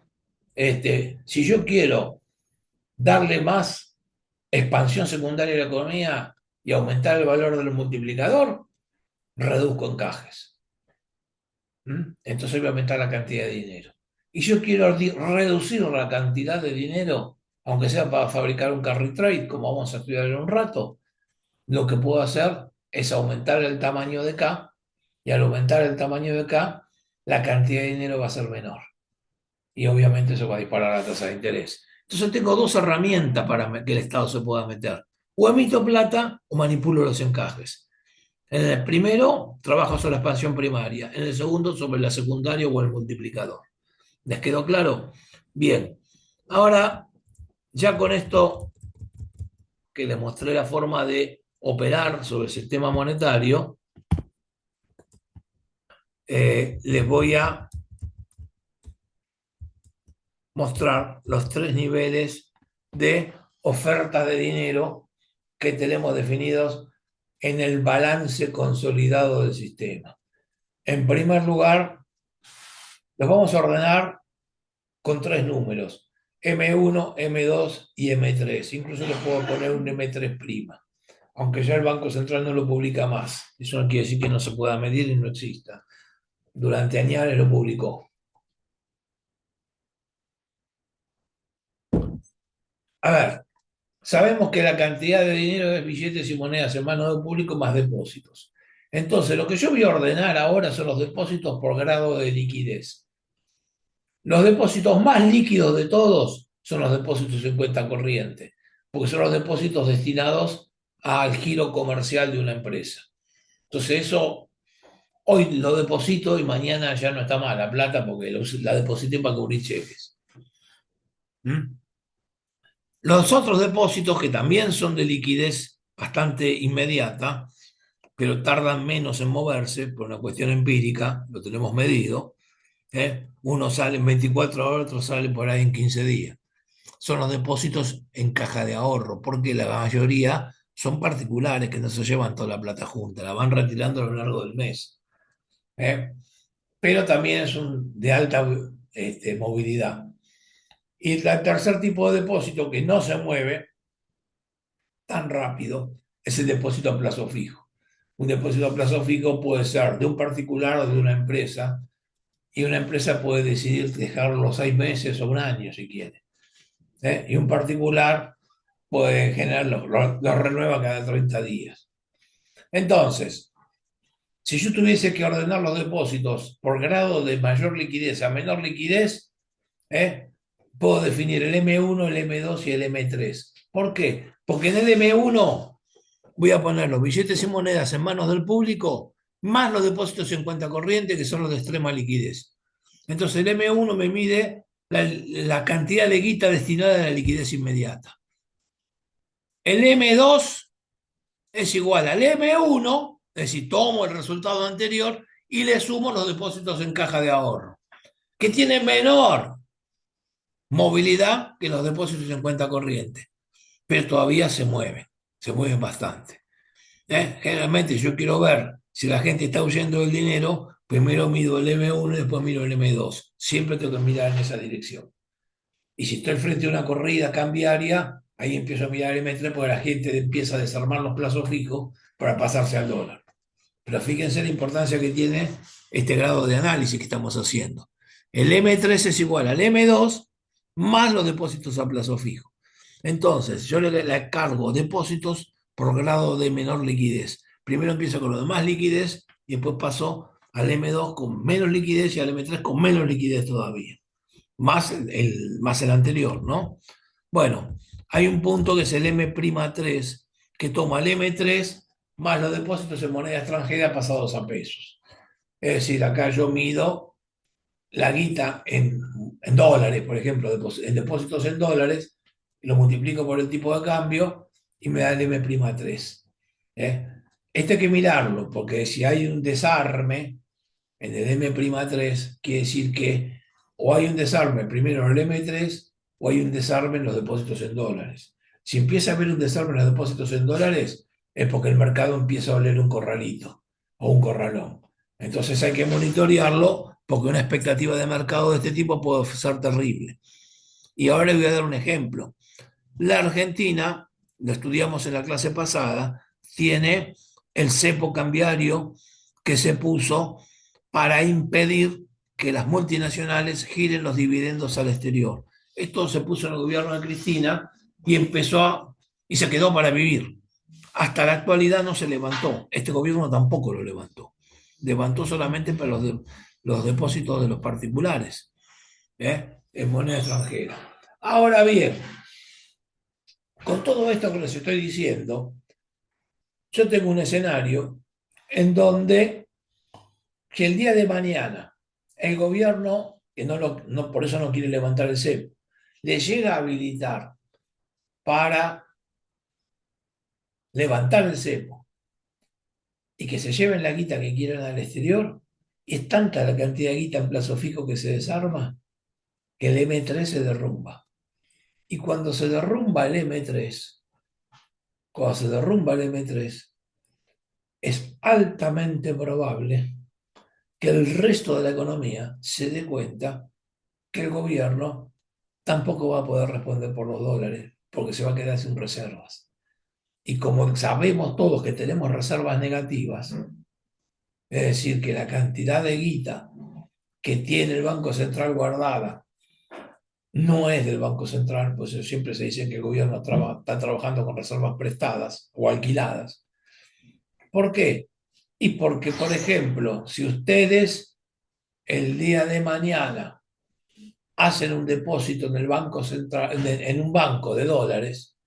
si yo quiero darle más expansión secundaria a la economía y aumentar el valor del multiplicador, reduzco encajes. Entonces voy a aumentar la cantidad de dinero. Y yo quiero reducir la cantidad de dinero, aunque sea para fabricar un carry trade, como vamos a estudiar en un rato, lo que puedo hacer es aumentar el tamaño de K, y al aumentar el tamaño de K, la cantidad de dinero va a ser menor. Y obviamente eso va a disparar la tasa de interés. Entonces tengo dos herramientas para que el Estado se pueda meter. O emito plata o manipulo los encajes. En el primero, trabajo sobre la expansión primaria. En el segundo, sobre la secundaria o el multiplicador. ¿Les quedó claro? Bien. Ahora, ya con esto que les mostré la forma de operar sobre el sistema monetario, les voy a mostrar los tres niveles de ofertas de dinero que tenemos definidos en el balance consolidado del sistema. En primer lugar, los vamos a ordenar con tres números, M1, M2 y M3. Incluso les puedo poner un M3', aunque ya el Banco Central no lo publica más. Eso no quiere decir que no se pueda medir y no exista. Durante años lo publicó. A ver, sabemos que la cantidad de dinero es billetes y monedas en manos del público más depósitos. Entonces, lo que yo voy a ordenar ahora son los depósitos por grado de liquidez. Los depósitos más líquidos de todos son los depósitos en cuenta corriente, porque son los depósitos destinados al giro comercial de una empresa. Entonces, eso hoy lo deposito y mañana ya no está más la plata porque la deposité para cubrir cheques. ¿Mm? Los otros depósitos, que también son de liquidez bastante inmediata, pero tardan menos en moverse por una cuestión empírica, lo tenemos medido, ¿eh? Uno sale en 24 horas, otro sale por ahí en 15 días. Son los depósitos en caja de ahorro, porque la mayoría son particulares que no se llevan toda la plata junta, la van retirando a lo largo del mes. ¿Eh? Pero también es de alta movilidad. Y el tercer tipo de depósito que no se mueve tan rápido es el depósito a plazo fijo. Un depósito a plazo fijo puede ser de un particular o de una empresa, y una empresa puede decidir dejarlo 6 meses o un año si quiere. ¿Eh? Y un particular puede generar, los renueva cada 30 días. Entonces, si yo tuviese que ordenar los depósitos por grado de mayor liquidez a menor liquidez, ¿eh? Puedo definir el M1, el M2 y el M3. ¿Por qué? Porque en el M1 voy a poner los billetes y monedas en manos del público, más los depósitos en cuenta corriente, que son los de extrema liquidez. Entonces el M1 me mide la cantidad de guita destinada a la liquidez inmediata. El M2 es igual al M1, es decir, tomo el resultado anterior y le sumo los depósitos en caja de ahorro, que tienen menor movilidad que los depósitos en cuenta corriente, pero todavía se mueven bastante. Generalmente yo quiero ver si la gente está huyendo del dinero, primero mido el M1 y después miro el M2. Siempre tengo que mirar en esa dirección. Y si estoy frente a una corrida cambiaria, ahí empiezo a mirar el M3 porque la gente empieza a desarmar los plazos fijos para pasarse al dólar. Pero fíjense la importancia que tiene este grado de análisis que estamos haciendo. El M3 es igual al M2 más los depósitos a plazo fijo. Entonces, yo le cargo depósitos por grado de menor liquidez. Primero empiezo con lo de más liquidez y después paso al M2 con menos liquidez y al M3 con menos liquidez todavía. Más el anterior, ¿no? Bueno, hay un punto que es el M'3, que toma el M3 más los depósitos en moneda extranjera pasados a pesos. Es decir, acá yo mido la guita en dólares, por ejemplo, en depósitos en dólares, lo multiplico por el tipo de cambio y me da el M'3. ¿Eh? Esto hay que mirarlo, porque si hay un desarme en el M'3, quiere decir que o hay un desarme primero en el M3 o hay un desarme en los depósitos en dólares. Si empieza a haber un desarme en los depósitos en dólares, es porque el mercado empieza a oler un corralito o un corralón. Entonces hay que monitorearlo, porque una expectativa de mercado de este tipo puede ser terrible. Y ahora les voy a dar un ejemplo. La Argentina, lo estudiamos en la clase pasada, tiene el cepo cambiario que se puso para impedir que las multinacionales giren los dividendos al exterior. Esto se puso en el gobierno de Cristina y y se quedó para vivir. Hasta la actualidad no se levantó. Este gobierno tampoco lo levantó. Levantó solamente para los depósitos de los particulares, en moneda extranjera. Ahora bien, Con todo esto que les estoy diciendo, yo tengo un escenario en donde que el día de mañana el gobierno, que por eso no quiere levantar el cepo, le llega a habilitar para levantar el cepo y que se lleven la guita que quieran al exterior, es tanta la cantidad de guita en plazo fijo que se desarma que el M3 se derrumba. Y cuando se derrumba el M3, cuando se derrumba el M3, es altamente probable que el resto de la economía se dé cuenta que el gobierno tampoco va a poder responder por los dólares, porque se va a quedar sin reservas. Y como sabemos todos que tenemos reservas negativas, es decir, que la cantidad de guita que tiene el Banco Central guardada no es del Banco Central, pues siempre se dice que el gobierno está trabajando con reservas prestadas o alquiladas. ¿Por qué? Y porque, por ejemplo, si ustedes el día de mañana hacen un depósito en el Banco Central, en un banco de dólares,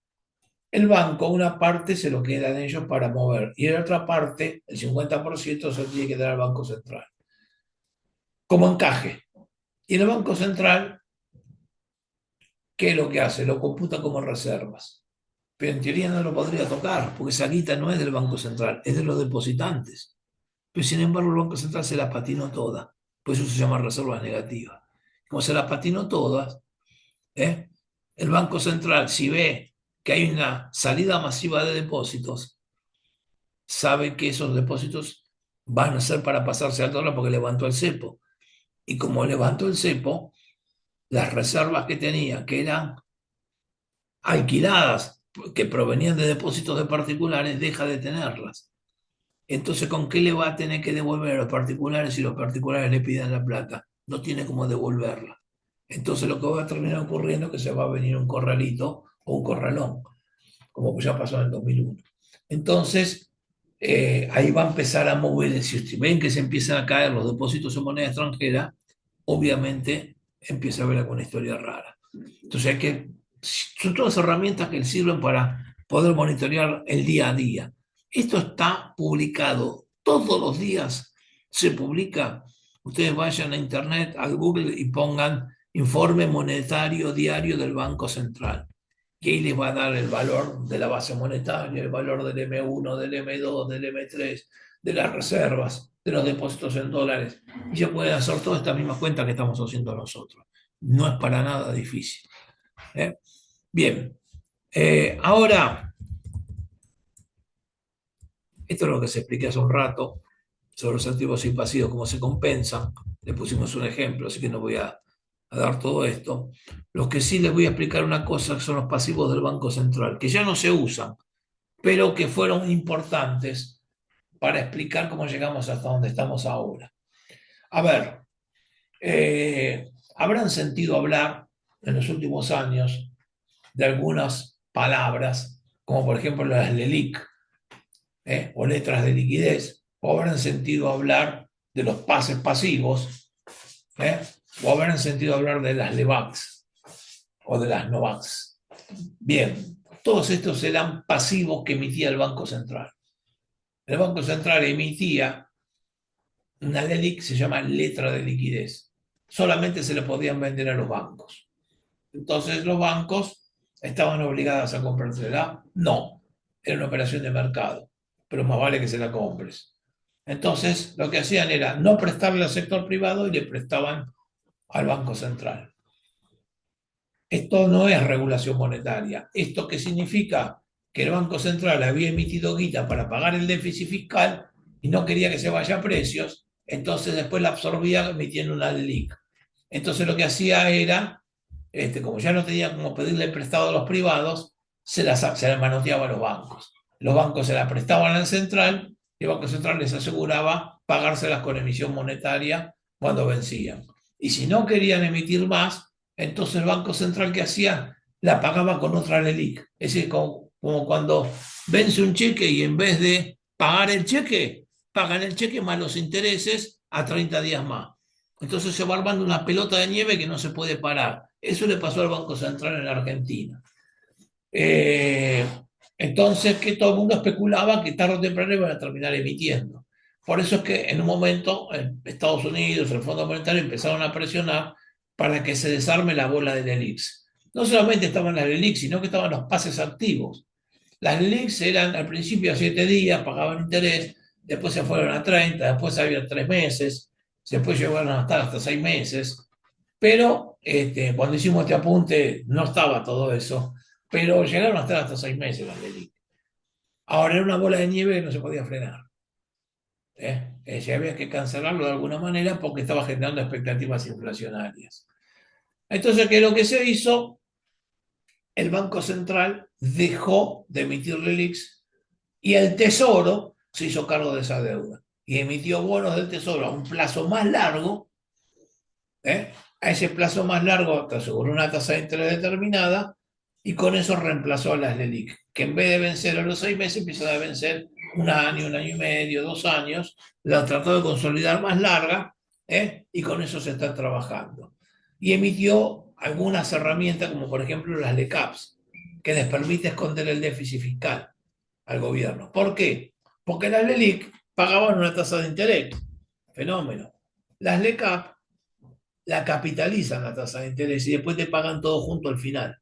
el banco una parte se lo quedan ellos para mover y la otra parte, el 50%, se lo tiene que dar al Banco Central, como encaje. Y el Banco Central, ¿qué es lo que hace? Lo computa como reservas. Pero en teoría no lo podría tocar, porque esa guita no es del Banco Central, es de los depositantes. Pero sin embargo el Banco Central se las patinó todas, por eso se llama reservas negativas. Como se las patinó todas, ¿eh? El Banco Central, si ve que hay una salida masiva de depósitos, sabe que esos depósitos van a ser para pasarse al dólar porque levantó el cepo. Y como levantó el cepo, las reservas que tenía, que eran alquiladas, que provenían de depósitos de particulares, deja de tenerlas. Entonces, ¿con qué le va a tener que devolver a los particulares si los particulares le piden la plata? No tiene cómo devolverla. Entonces, lo que va a terminar ocurriendo es que se va a venir un corralito o un corralón, como ya pasó en el 2001. Entonces, ahí va a empezar a mover, si ustedes ven que se empiezan a caer los depósitos en moneda extranjera, obviamente empieza a haber alguna historia rara. Entonces, son todas herramientas que sirven para poder monitorear el día a día. Esto está publicado todos los días, se publica. Ustedes vayan a internet, al Google y pongan informe monetario diario del Banco Central. Y ahí les va a dar el valor de la base monetaria, el valor del M1, del M2, del M3, de las reservas, de los depósitos en dólares. Y ya pueden hacer todas estas mismas cuentas que estamos haciendo nosotros. No es para nada difícil. ¿Eh? Bien, ahora, esto es lo que se expliqué hace un rato sobre los activos y pasivos, cómo se compensan. Le pusimos un ejemplo, así que no voy a dar todo esto. Los que sí les voy a explicar una cosa son los pasivos del Banco Central, que ya no se usan, pero que fueron importantes para explicar cómo llegamos hasta donde estamos ahora. A ver, habrán sentido hablar en los últimos años de algunas palabras, como por ejemplo las LELIC, o letras de liquidez, o habrán sentido hablar de los pases pasivos, o habrán sentido hablar de las LEVACs o de las NOVACs. Bien, todos estos eran pasivos que emitía el Banco Central. El Banco Central emitía una LELIC, se llama letra de liquidez. Solamente se le podían vender a los bancos. Entonces los bancos estaban obligados a comprársela. No, era una operación de mercado, pero más vale que se la compres. Entonces lo que hacían era no prestarle al sector privado y le prestaban al Banco Central. Esto no es regulación monetaria. ¿Esto qué significa? Que el Banco Central había emitido guita para pagar el déficit fiscal y no quería que se vaya a precios, entonces después la absorbía emitiendo una LELIC. Entonces lo que hacía era, como ya no tenía como pedirle prestado a los privados, se la manoteaba a los bancos. Los bancos se la prestaban al central y el Banco Central les aseguraba pagárselas con emisión monetaria cuando vencían. Y si no querían emitir más, entonces el Banco Central, que hacía, la pagaba con otra LELIC. Es decir, como cuando vence un cheque y en vez de pagar el cheque, pagan el cheque más los intereses a 30 días más. Entonces se va armando una pelota de nieve que no se puede parar. Eso le pasó al Banco Central en la Argentina. Eh, entonces, que todo el mundo especulaba que tarde o temprano iban a terminar emitiendo. Por eso es que en un momento Estados Unidos, el Fondo Monetario empezaron a presionar para que se desarme la bola del ELIX. No solamente estaban las LELIX, sino que estaban los pases activos. Las LELIX eran al principio a 7 días, pagaban interés, después se fueron a 30, después había 3 meses, después llegaron a estar hasta 6 meses. Pero cuando hicimos este apunte no estaba todo eso, pero llegaron a estar hasta 6 meses las LELIC. Ahora era una bola de nieve que no se podía frenar. Se había que cancelarlo de alguna manera porque estaba generando expectativas inflacionarias. Entonces, ¿qué es lo que se hizo? El Banco Central dejó de emitir LELIX y el Tesoro se hizo cargo de esa deuda y emitió bonos del Tesoro a un plazo más largo. A ese plazo más largo te aseguró una tasa de interés determinada y con eso reemplazó a las LELIC, que en vez de vencer a los 6 meses, empiezan a vencer un año y medio, 2 años. La trató de consolidar más larga, y con eso se está trabajando. Y emitió algunas herramientas, como por ejemplo las LECAPs, que les permite esconder el déficit fiscal al gobierno. ¿Por qué? Porque las LELIC pagaban una tasa de interés. Fenómeno. Las LECAP la capitalizan la tasa de interés y después te pagan todo junto al final.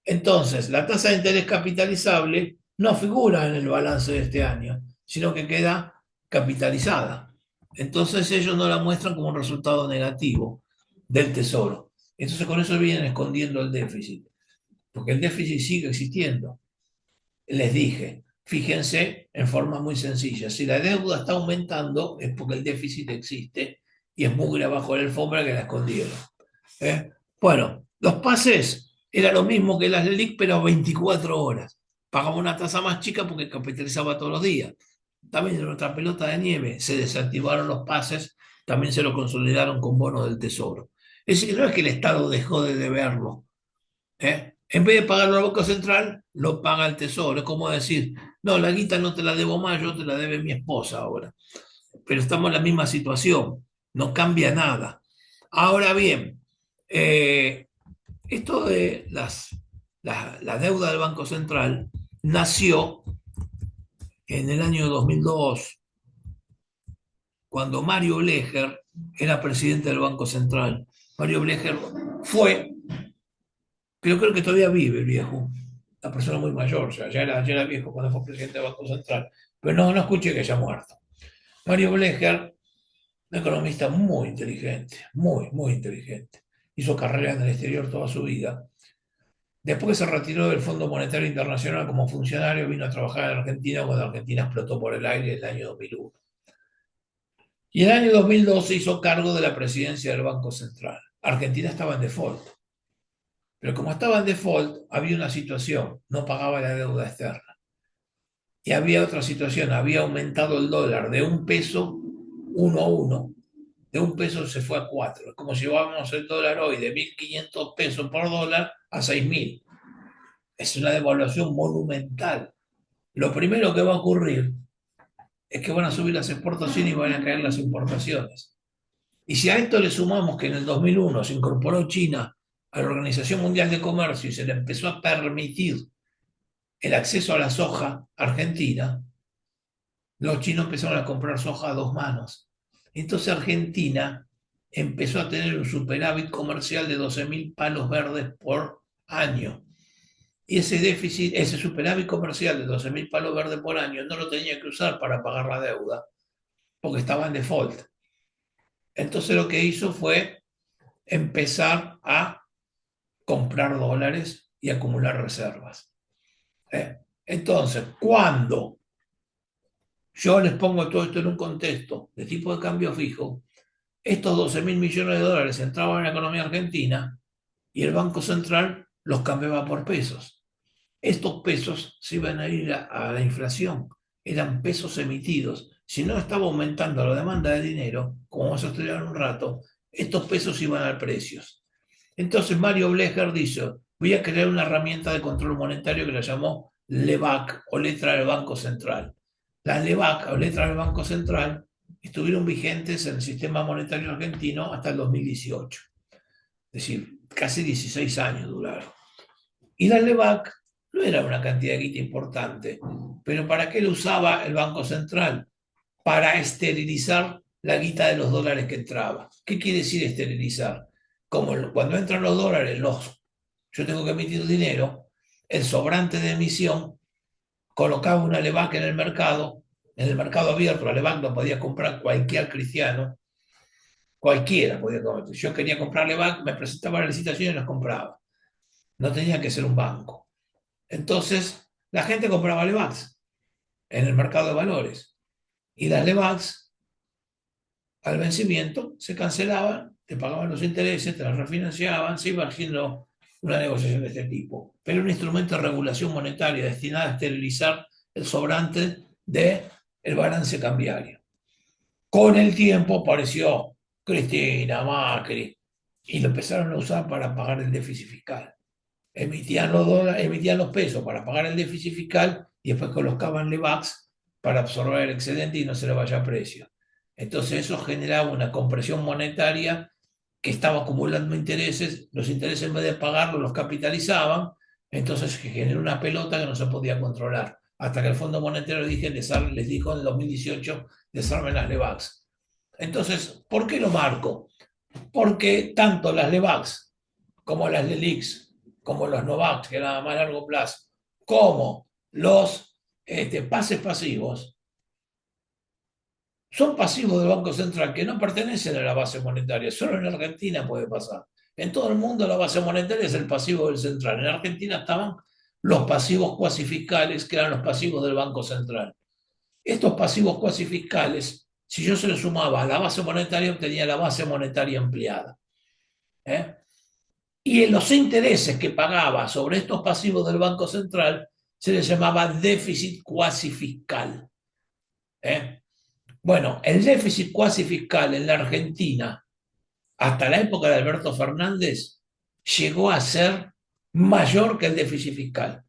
Entonces, la tasa de interés capitalizable no figura en el balance de este año, sino que queda capitalizada. Entonces ellos no la muestran como un resultado negativo del tesoro. Entonces con eso vienen escondiendo el déficit, porque el déficit sigue existiendo. Les dije, fíjense en forma muy sencilla, si la deuda está aumentando es porque el déficit existe y es mugre abajo de la alfombra que la escondieron. ¿eh? Bueno, los pases era lo mismo que las LELIC, pero a 24 horas. Pagaba una tasa más chica porque capitalizaba todos los días. También en nuestra pelota de nieve se desactivaron los pases, también se lo consolidaron con bonos del Tesoro. Es decir, no es que el Estado dejó de deberlo. En vez de pagarlo al Banco Central, lo paga el Tesoro. Es como decir, no, la guita no te la debo más, yo te la debe mi esposa ahora. Pero estamos en la misma situación, no cambia nada. Ahora bien, eh, esto de la deuda del Banco Central nació en el año 2002, cuando Mario Blecher era presidente del Banco Central. Mario Blecher fue, pero creo que todavía vive el viejo, la persona muy mayor, ya era viejo cuando fue presidente del Banco Central, pero no escuché que haya muerto. Mario Blecher, un economista muy inteligente, muy inteligente, hizo carrera en el exterior toda su vida. Después se retiró del Fondo Monetario Internacional como funcionario, vino a trabajar en Argentina cuando Argentina explotó por el aire en el año 2001. Y en el año 2002 se hizo cargo de la presidencia del Banco Central. Argentina estaba en default. Pero como estaba en default, había una situación, no pagaba la deuda externa. Y había otra situación, había aumentado el dólar de 1 peso, 1 a 1. De 1 peso se fue a 4. Es como si llevábamos el dólar hoy de 1.500 pesos por dólar a 6.000. Es una devaluación monumental. Lo primero que va a ocurrir es que van a subir las exportaciones y van a caer las importaciones. Y si a esto le sumamos que en el 2001 se incorporó China a la Organización Mundial de Comercio y se le empezó a permitir el acceso a la soja argentina, los chinos empezaron a comprar soja a 2 manos. Entonces Argentina empezó a tener un superávit comercial de 12.000 palos verdes por año. Y ese déficit, ese superávit comercial de 12.000 palos verdes por año, no lo tenía que usar para pagar la deuda, porque estaba en default. Entonces lo que hizo fue empezar a comprar dólares y acumular reservas. Entonces, cuando yo les pongo todo esto en un contexto de tipo de cambio fijo, estos 12.000 millones de dólares entraban en la economía argentina y el Banco Central los cambiaba por pesos. Estos pesos se iban a ir a la inflación, eran pesos emitidos. Si no estaba aumentando la demanda de dinero, como vamos a estudiar en un rato, estos pesos iban a precios. Entonces Mario Blecher dice, voy a crear una herramienta de control monetario que la llamó LEBAC o letra del Banco Central. Las LEBAC o letra del Banco Central estuvieron vigentes en el sistema monetario argentino hasta el 2018. Es decir, casi 16 años duraron. Y la LEVAC no era una cantidad de guita importante, pero ¿para qué lo usaba el Banco Central? Para esterilizar la guita de los dólares que entraba. ¿Qué quiere decir esterilizar? Como cuando entran los dólares, yo tengo que emitir dinero, el sobrante de emisión colocaba una LEVAC en el mercado abierto, la LEVAC lo podía comprar cualquier cristiano, cualquiera podía comprar. Yo quería comprar LEVAC, me presentaba la licitación y las compraba. No tenía que ser un banco. Entonces, la gente compraba LEVACs en el mercado de valores. Y las LEVACs, al vencimiento, se cancelaban, te pagaban los intereses, te las refinanciaban, se iba haciendo una negociación de este tipo. Pero un instrumento de regulación monetaria destinado a esterilizar el sobrante del balance cambiario. Con el tiempo apareció Cristina, Macri, y lo empezaron a usar para pagar el déficit fiscal. Emitían los dólares, emitían los pesos para pagar el déficit fiscal y después colocaban LEVACs para absorber el excedente y no se le vaya a precio. Entonces eso generaba una compresión monetaria que estaba acumulando intereses, los intereses en vez de pagarlos los capitalizaban, entonces generó una pelota que no se podía controlar. Hasta que el Fondo Monetario les dijo en el 2018, desarmen las LEVACs. Entonces, ¿por qué lo marco? Porque tanto las LEVACs como las LELICs, como los NOVACs, que eran a más largo plazo, como los pases pasivos, son pasivos del Banco Central que no pertenecen a la base monetaria. Solo en Argentina puede pasar. En todo el mundo la base monetaria es el pasivo del central. En Argentina estaban los pasivos cuasi fiscales, que eran los pasivos del Banco Central. Estos pasivos cuasi fiscales, si yo se los sumaba a la base monetaria, obtenía la base monetaria ampliada. ¿Eh? Y en los intereses que pagaba sobre estos pasivos del Banco Central se les llamaba déficit cuasi fiscal. ¿Eh? Bueno, el déficit cuasi fiscal en la Argentina, hasta la época de Alberto Fernández, llegó a ser mayor que el déficit fiscal.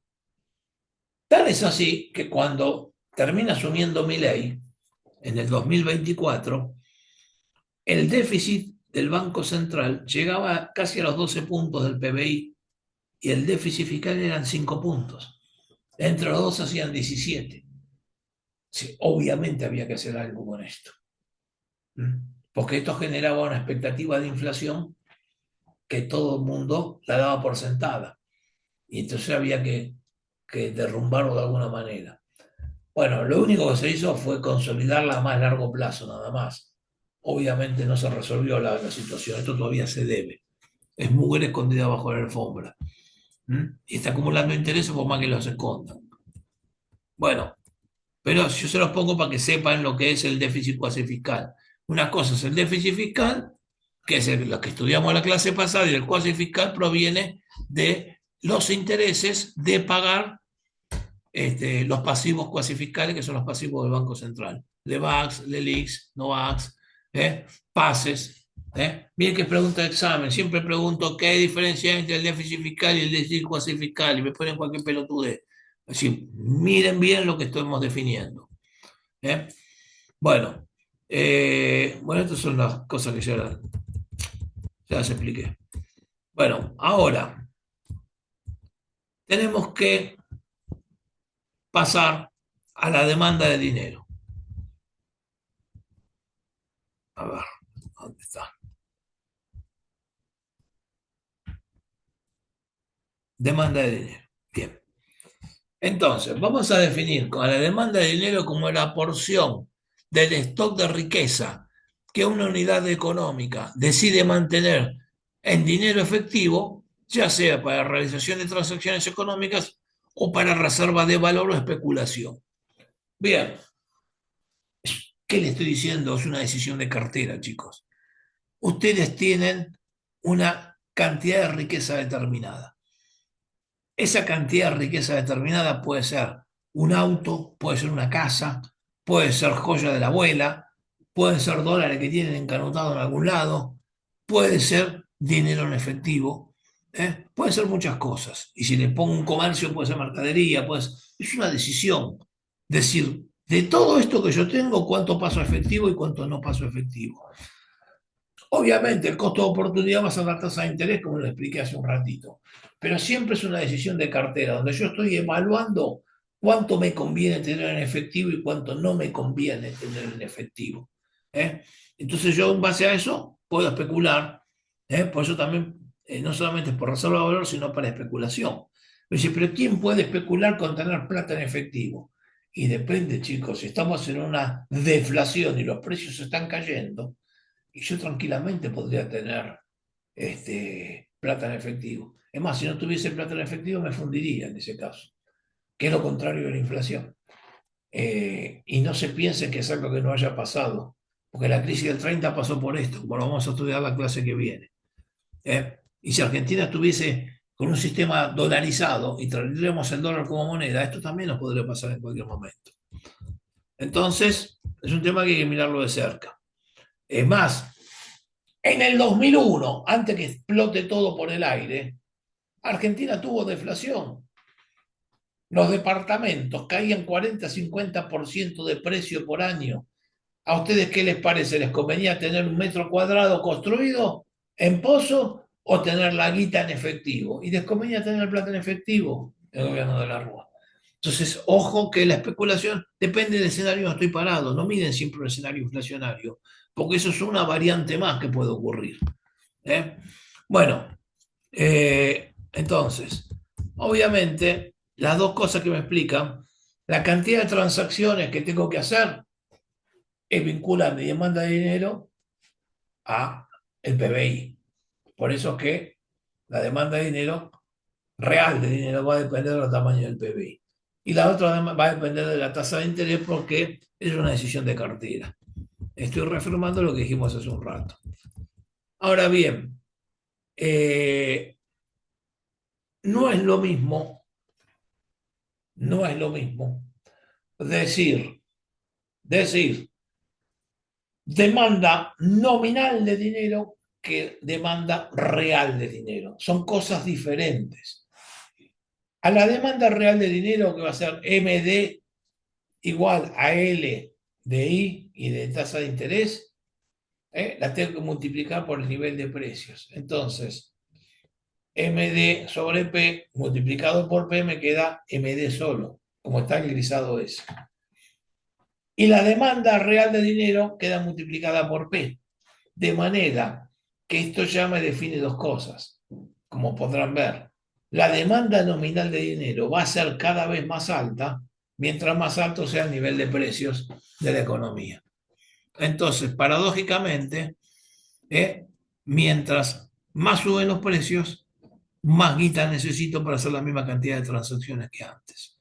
Tal es así que cuando termina asumiendo Milei, en el 2024, el déficit del Banco Central llegaba casi a los 12 puntos del PBI y el déficit fiscal eran 5 puntos. Entre los dos hacían 17. Sí, obviamente había que hacer algo con esto. Porque esto generaba una expectativa de inflación que todo el mundo la daba por sentada. Y entonces había que derrumbarlo de alguna manera. Bueno, lo único que se hizo fue consolidarla a más largo plazo, nada más. Obviamente no se resolvió la situación, esto todavía se debe. Es mugre escondida bajo la alfombra. Y está acumulando intereses por más que los escondan. Bueno, pero yo se los pongo para que sepan lo que es el déficit cuasi fiscal. Una cosa es el déficit fiscal, que es lo que estudiamos la clase pasada, y el cuasi fiscal proviene de los intereses de pagar los pasivos cuasi fiscales, que son los pasivos del Banco Central. LEVACs, LELICs, NOVACs, pases. Miren que pregunta de examen. Siempre pregunto qué diferencia hay entre el déficit fiscal y el déficit cuasi fiscal y me ponen cualquier pelotudez. Así, miren bien lo que estamos definiendo. ¿Eh? Bueno, bueno, estas son las cosas que ya las expliqué. Bueno, ahora tenemos que pasar a la demanda de dinero. A ver, ¿dónde está? Demanda de dinero. Bien. Entonces, vamos a definir con la demanda de dinero como la porción del stock de riqueza que una unidad económica decide mantener en dinero efectivo, ya sea para realización de transacciones económicas o para reserva de valor o especulación. Bien, ¿qué le estoy diciendo? Es una decisión de cartera, chicos. Ustedes tienen una cantidad de riqueza determinada. Esa cantidad de riqueza determinada puede ser un auto, puede ser una casa, puede ser joya de la abuela, pueden ser dólares que tienen encanutados en algún lado, puede ser dinero en efectivo, puede ser muchas cosas. Y si le pongo un comercio, puede ser mercadería, pues es una decisión. Decir, de todo esto que yo tengo, cuánto paso a efectivo y cuánto no paso a efectivo. Obviamente, el costo de oportunidad va a ser la tasa de interés, como lo expliqué hace un ratito, pero siempre es una decisión de cartera, donde yo estoy evaluando cuánto me conviene tener en efectivo y cuánto no me conviene tener en efectivo. ¿Eh? Entonces yo en base a eso puedo especular, ¿eh? Por eso también, no solamente es por reserva de valor, sino para especulación. Me dice, pero ¿quién puede especular con tener plata en efectivo? Y depende, chicos, si estamos en una deflación y los precios están cayendo, y yo tranquilamente podría tener plata en efectivo. Es más, si no tuviese plata en efectivo me fundiría en ese caso, que es lo contrario de la inflación. Y no se piense que es algo que no haya pasado, porque la crisis del 30 pasó por esto, como lo vamos a estudiar la clase que viene. Y si Argentina estuviese con un sistema dolarizado y tendríamos el dólar como moneda, esto también nos podría pasar en cualquier momento. Entonces, es un tema que hay que mirarlo de cerca. Es más, en el 2001, antes que explote todo por el aire, Argentina tuvo deflación. Los departamentos caían 40-50% de precio por año. ¿A ustedes qué les parece? ¿Les convenía tener un metro cuadrado construido en pozo o tener la guita en efectivo? Y les convenía tener plata en efectivo, el gobierno de la Rúa. Entonces, ojo que la especulación depende del escenario donde estoy parado. No miden siempre un escenario inflacionario, porque eso es una variante más que puede ocurrir. ¿Eh? Bueno, entonces, obviamente, las dos cosas que me explican, la cantidad de transacciones que tengo que hacer es vincular mi demanda de dinero a el PBI. Por eso es que la demanda de dinero, real de dinero, va a depender del tamaño del PBI. Y la otra va a depender de la tasa de interés porque es una decisión de cartera. Estoy reafirmando lo que dijimos hace un rato. Ahora bien, no es lo mismo, no es lo mismo decir demanda nominal de dinero que demanda real de dinero. Son cosas diferentes. A la demanda real de dinero, que va a ser MD igual a L de I y de tasa de interés, la tengo que multiplicar por el nivel de precios. Entonces, MD sobre P multiplicado por P me queda MD solo, como está el grisado ese. Y la demanda real de dinero queda multiplicada por P. De manera que esto ya me define dos cosas. Como podrán ver, la demanda nominal de dinero va a ser cada vez más alta mientras más alto sea el nivel de precios de la economía. Entonces, paradójicamente, mientras más suben los precios, más guita necesito para hacer la misma cantidad de transacciones que antes.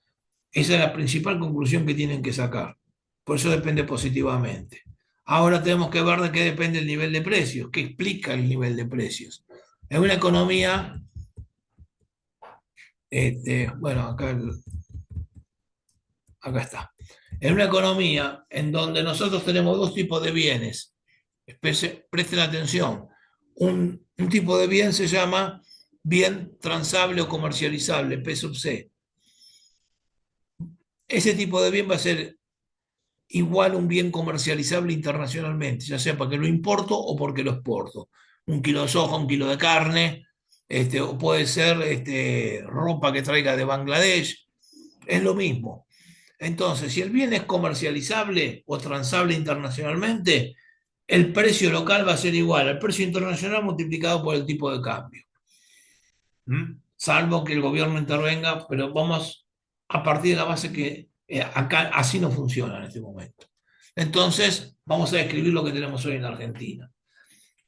Esa es la principal conclusión que tienen que sacar. Por eso depende positivamente. Ahora tenemos que ver de qué depende el nivel de precios, qué explica el nivel de precios. En una economía, bueno, acá está. En una economía en donde nosotros tenemos dos tipos de bienes, presten atención, un tipo de bien se llama bien transable o comercializable, P sub C. Ese tipo de bien va a ser igual un bien comercializable internacionalmente, ya sea porque lo importo o porque lo exporto. Un kilo de soja, un kilo de carne, o puede ser ropa que traiga de Bangladesh, es lo mismo. Entonces, si el bien es comercializable o transable internacionalmente, el precio local va a ser igual al precio internacional multiplicado por el tipo de cambio. Salvo que el gobierno intervenga, pero vamos a partir de la base que acá así no funciona en este momento. Entonces, vamos a describir lo que tenemos hoy en Argentina.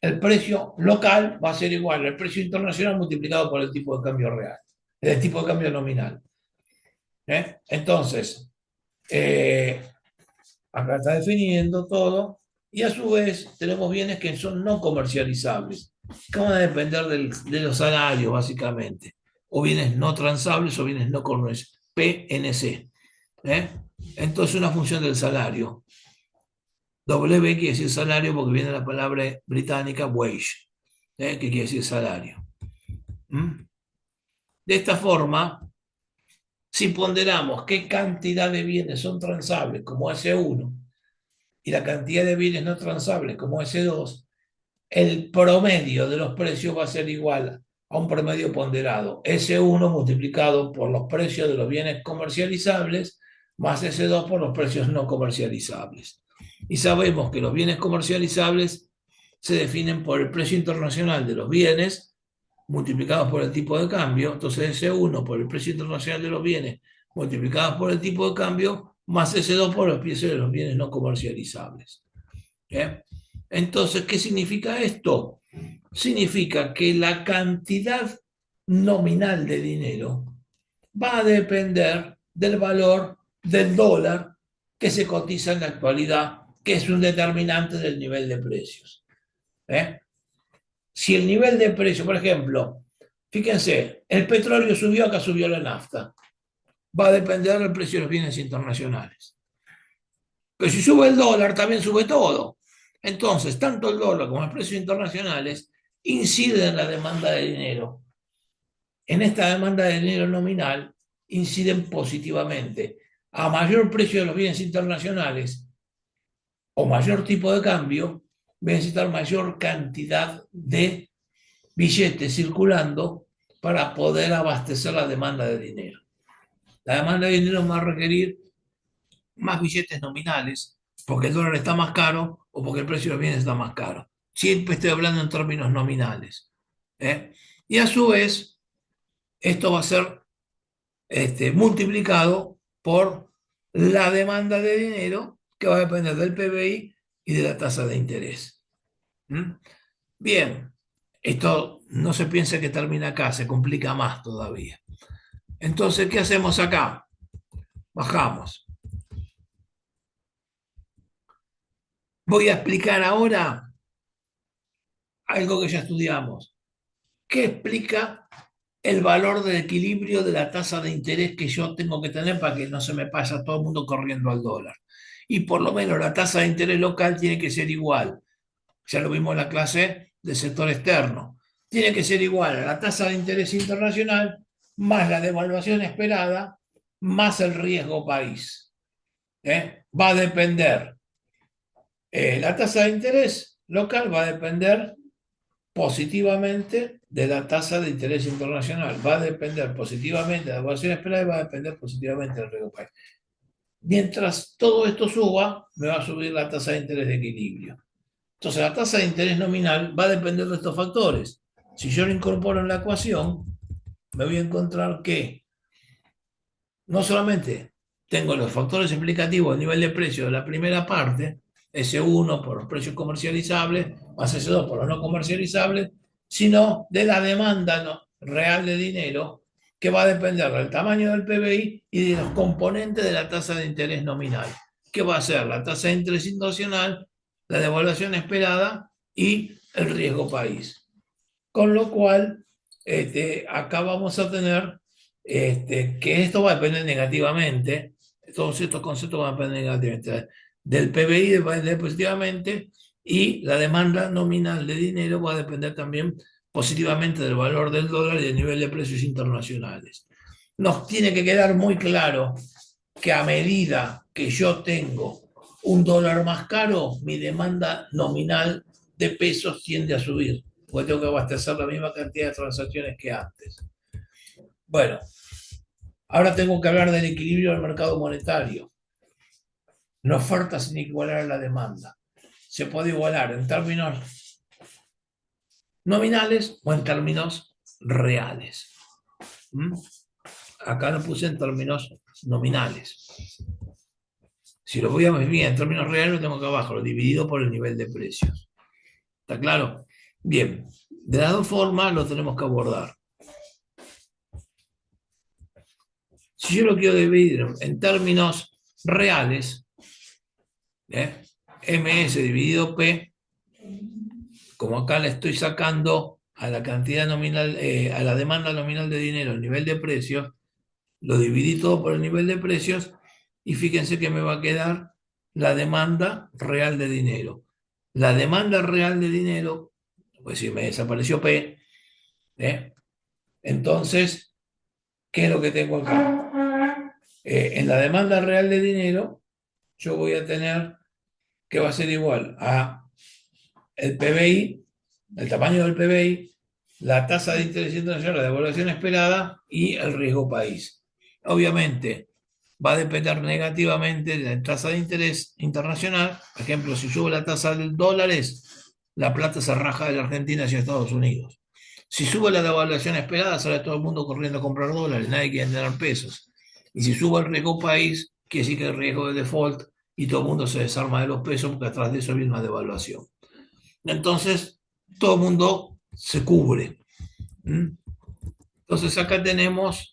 El precio local va a ser igual al precio internacional multiplicado por el tipo de cambio real, el tipo de cambio nominal. Entonces, acá está definiendo todo y a su vez tenemos bienes que son no comercializables, que van a depender de los salarios básicamente, o bienes no transables o bienes no comercializables, PNC. Entonces una función del salario. W quiere decir salario porque viene la palabra británica wage, que quiere decir salario. De esta forma, si ponderamos qué cantidad de bienes son transables como S1 y la cantidad de bienes no transables como S2, el promedio de los precios va a ser igual a un promedio ponderado, S1 multiplicado por los precios de los bienes comercializables más S2 por los precios no comercializables. Y sabemos que los bienes comercializables se definen por el precio internacional de los bienes multiplicados por el tipo de cambio, entonces S1 por el precio internacional de los bienes multiplicados por el tipo de cambio más S2 por los precios de los bienes no comercializables. ¿Bien? Entonces, ¿qué significa esto? Significa que la cantidad nominal de dinero va a depender del valor del dólar que se cotiza en la actualidad, que es un determinante del nivel de precios. ¿Eh? Si el nivel de precio, por ejemplo, fíjense, el petróleo subió, acá subió la nafta, va a depender del precio de los bienes internacionales. Pero si sube el dólar, también sube todo. Entonces, tanto el dólar como los precios internacionales inciden en la demanda de dinero. En esta demanda de dinero nominal inciden positivamente. A mayor precio de los bienes internacionales o mayor tipo de cambio, voy a necesitar mayor cantidad de billetes circulando para poder abastecer la demanda de dinero. La demanda de dinero va a requerir más billetes nominales porque el dólar está más caro o porque el precio de los bienes está más caro. Siempre estoy hablando en términos nominales. ¿Eh? Y a su vez, esto va a ser multiplicado por la demanda de dinero que va a depender del PBI y de la tasa de interés. ¿Mm? Bien, esto no se piensa que termina acá, se complica más todavía. Entonces, ¿qué hacemos acá? Bajamos. Voy a explicar ahora algo que ya estudiamos. ¿Qué explica el valor del equilibrio de la tasa de interés que yo tengo que tener para que no se me pase todo el mundo corriendo al dólar? Y por lo menos la tasa de interés local tiene que ser igual. Ya lo vimos en la clase del sector externo. Tiene que ser igual a la tasa de interés internacional más la devaluación esperada más el riesgo país. Va a depender, la tasa de interés local va a depender positivamente de la tasa de interés internacional, va a depender positivamente de la devaluación esperada y va a depender positivamente del riesgo país. Mientras todo esto suba, me va a subir la tasa de interés de equilibrio. Entonces, la tasa de interés nominal va a depender de estos factores. Si yo lo incorporo en la ecuación, me voy a encontrar que no solamente tengo los factores explicativos del nivel de precio de la primera parte, S1 por los precios comercializables, más S2 por los no comercializables, sino de la demanda real de dinero, que va a depender del tamaño del PBI y de los componentes de la tasa de interés nominal, que va a ser la tasa de interés internacional, la devaluación esperada y el riesgo país. Con lo cual, acá vamos a tener que esto va a depender negativamente, todos estos conceptos van a depender negativamente del PBI, va a depender positivamente, y la demanda nominal de dinero va a depender también positivamente del valor del dólar y del nivel de precios internacionales. Nos tiene que quedar muy claro que a medida que yo tengo un dólar más caro, mi demanda nominal de pesos tiende a subir, porque tengo que abastecer la misma cantidad de transacciones que antes. Bueno, ahora tengo que hablar del equilibrio del mercado monetario. La oferta sin igualar a la demanda. Se puede igualar en términos nominales o en términos reales. ¿Mm? Acá lo puse en términos nominales. Si lo voy a medir en términos reales, lo tengo acá abajo, lo dividido por el nivel de precios. ¿Está claro? Bien, de las dos formas lo tenemos que abordar. Si yo lo quiero dividir en términos reales, MS dividido P, como acá le estoy sacando a la cantidad nominal, a la demanda nominal de dinero, el nivel de precios, lo dividí todo por el nivel de precios y fíjense que me va a quedar la demanda real de dinero. La demanda real de dinero, pues si me desapareció P, entonces, ¿qué es lo que tengo acá? En la demanda real de dinero, yo voy a tener que va a ser igual a el PBI el tamaño del PBI, la tasa de interés internacional, la devaluación esperada y el riesgo país. Obviamente, va a depender negativamente de la tasa de interés internacional. Por ejemplo, si sube la tasa de dólares, la plata se raja de la Argentina hacia Estados Unidos. Si sube la devaluación esperada, sale todo el mundo corriendo a comprar dólares, nadie quiere tener pesos. Y si sube el riesgo país, quiere decir que hay riesgo de default y todo el mundo se desarma de los pesos porque atrás de eso viene una devaluación. Entonces, todo el mundo se cubre. ¿Mm? Entonces, acá tenemos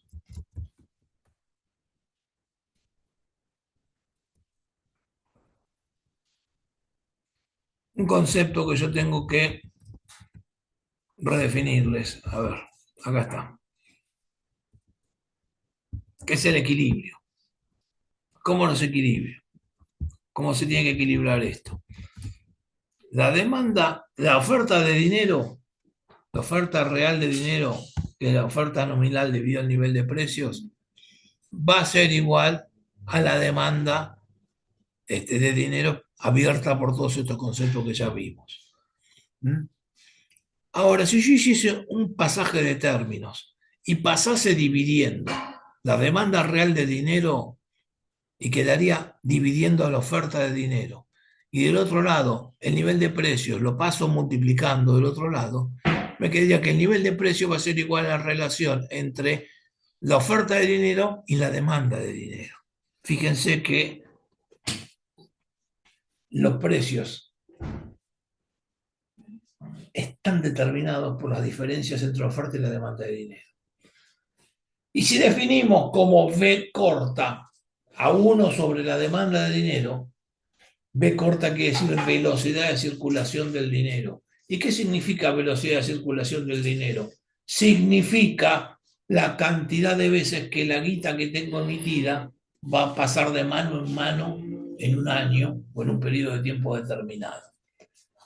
un concepto que yo tengo que redefinirles. A ver, acá está. ¿Qué es el equilibrio? ¿Cómo no se equilibra? ¿Cómo se tiene que equilibrar esto? La demanda, la oferta de dinero, la oferta real de dinero, que es la oferta nominal debido al nivel de precios, va a ser igual a la demanda de dinero abierta por todos estos conceptos que ya vimos. ¿Mm? Ahora, si yo hiciese un pasaje de términos y pasase dividiendo la demanda real de dinero y quedaría dividiendo a la oferta de dinero, y del otro lado el nivel de precios lo paso multiplicando del otro lado, me quedaría que el nivel de precios va a ser igual a la relación entre la oferta de dinero y la demanda de dinero. Fíjense que los precios están determinados por las diferencias entre la oferta y la demanda de dinero. Y si definimos como V corta a 1 sobre la demanda de dinero, V corta quiere decir velocidad de circulación del dinero. ¿Y qué significa velocidad de circulación del dinero? Significa la cantidad de veces que la guita que tengo emitida va a pasar de mano en mano en un año o en un periodo de tiempo determinado.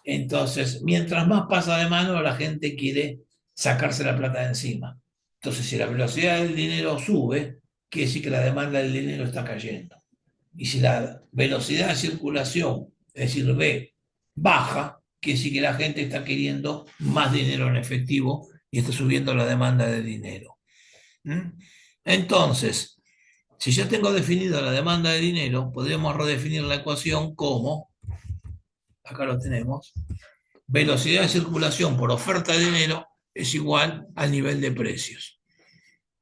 Entonces, mientras más pasa de mano, la gente quiere sacarse la plata de encima. Entonces, si la velocidad del dinero sube, quiere decir que la demanda del dinero está cayendo. Y si la velocidad de circulación, es decir, V, baja, quiere decir que la gente está queriendo más dinero en efectivo y está subiendo la demanda de dinero. ¿Mm? Entonces, si ya tengo definida la demanda de dinero, podríamos redefinir la ecuación como, acá lo tenemos, velocidad de circulación por oferta de dinero es igual al nivel de precios.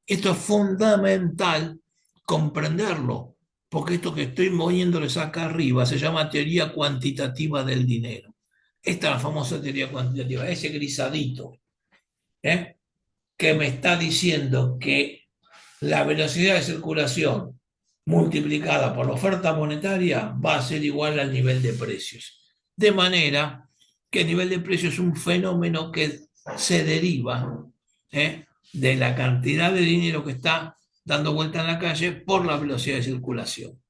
Esto es fundamental comprenderlo, porque esto que estoy moviéndoles acá arriba se llama teoría cuantitativa del dinero. Esta es la famosa teoría cuantitativa, ese grisadito, ¿eh? Que me está diciendo que la velocidad de circulación multiplicada por la oferta monetaria va a ser igual al nivel de precios. De manera que el nivel de precios es un fenómeno que se deriva de la cantidad de dinero que está dando vuelta en la calle por la velocidad de circulación.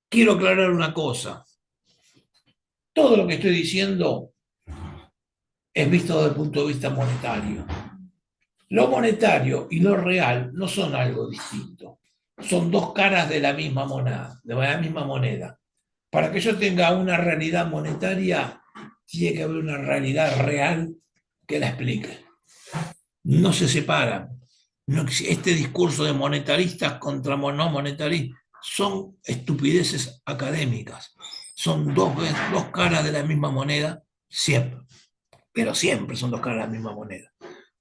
Quiero aclarar una cosa. Todo lo que estoy diciendo es visto desde el punto de vista monetario. Lo monetario y lo real no son algo distinto. Son dos caras de la misma moneda, de la misma moneda. Para que yo tenga una realidad monetaria, tiene que haber una realidad real que la explique. No se separan. No, este discurso de monetaristas contra no monetaristas son estupideces académicas. Son dos caras de la misma moneda, siempre. Pero siempre son dos caras de la misma moneda.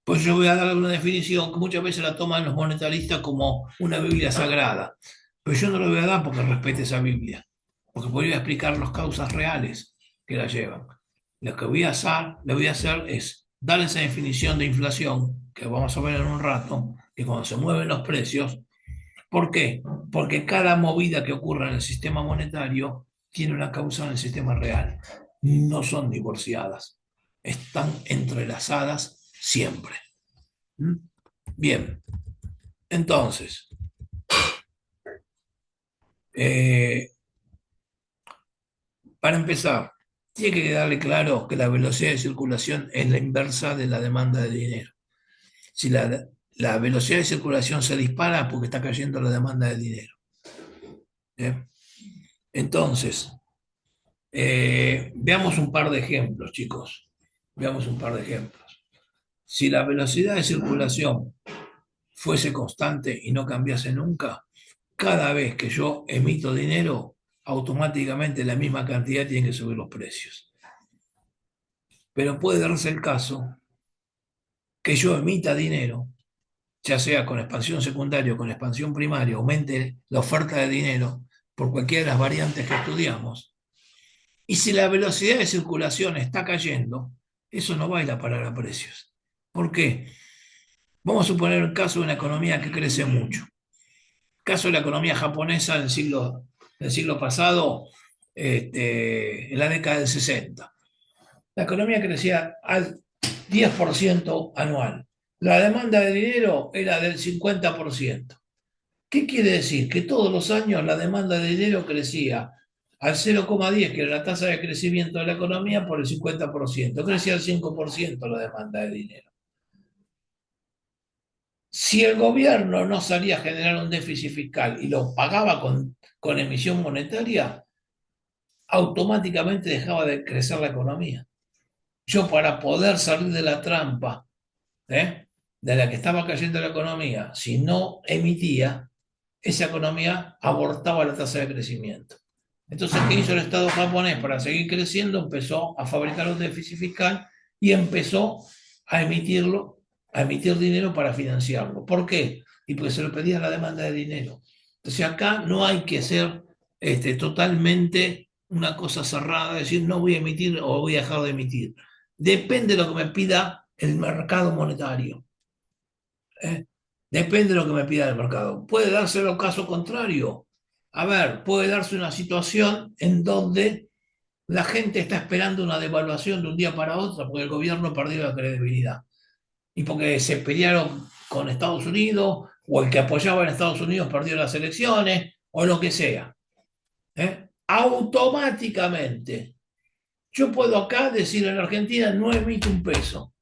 Pues yo voy a dar una definición que muchas veces la toman los monetaristas como una Biblia sagrada. Pero yo no lo voy a dar porque respete esa Biblia. Porque podría explicar las causas reales que la llevan. Lo que voy a hacer es dar esa definición de inflación, que vamos a ver en un rato, que cuando se mueven los precios. ¿Por qué? Porque cada movida que ocurra en el sistema monetario tiene una causa en el sistema real. No son divorciadas. Están entrelazadas siempre. ¿Mm? Bien, entonces, eh, para empezar, tiene que quedarle claro que la velocidad de circulación es la inversa de la demanda de dinero. Si la velocidad de circulación se dispara porque está cayendo la demanda de dinero. ¿Eh? Entonces, Veamos un par de ejemplos, chicos. Veamos un par de ejemplos. Si la velocidad de circulación fuese constante y no cambiase nunca, cada vez que yo emito dinero, automáticamente la misma cantidad tiene que subir los precios. Pero puede darse el caso que yo emita dinero, ya sea con expansión secundaria o con expansión primaria, aumente la oferta de dinero por cualquiera de las variantes que estudiamos. Y si la velocidad de circulación está cayendo, eso no va a ir a parar a precios. ¿Por qué? Vamos a suponer el caso de una economía que crece mucho. El caso de la economía japonesa del siglo pasado, en la década del 60. La economía crecía al 10% anual. La demanda de dinero era del 50%. ¿Qué quiere decir? Que todos los años la demanda de dinero crecía al 0,10, que era la tasa de crecimiento de la economía, por el 50%. Crecía al 5% la demanda de dinero. Si el gobierno no salía a generar un déficit fiscal y lo pagaba con emisión monetaria, automáticamente dejaba de crecer la economía. Yo, para poder salir de la trampa, de la que estaba cayendo la economía, si no emitía, esa economía abortaba la tasa de crecimiento. Entonces, ¿qué hizo el Estado japonés para seguir creciendo? Empezó a fabricar un déficit fiscal y empezó a emitirlo, a emitir dinero para financiarlo. ¿Por qué? Y porque se lo pedía la demanda de dinero. Entonces, acá no hay que ser totalmente una cosa cerrada, decir no voy a emitir o voy a dejar de emitir. Depende de lo que me pida el mercado monetario. ¿eh? Depende de lo que me pida el mercado. Puede darse el caso contrario. A ver, puede darse una situación en donde la gente está esperando una devaluación de un día para otro porque el gobierno perdió la credibilidad y porque se pelearon con Estados Unidos o el que apoyaba en Estados Unidos perdió las elecciones o lo que sea. Automáticamente, yo puedo acá decir en Argentina no emito un peso,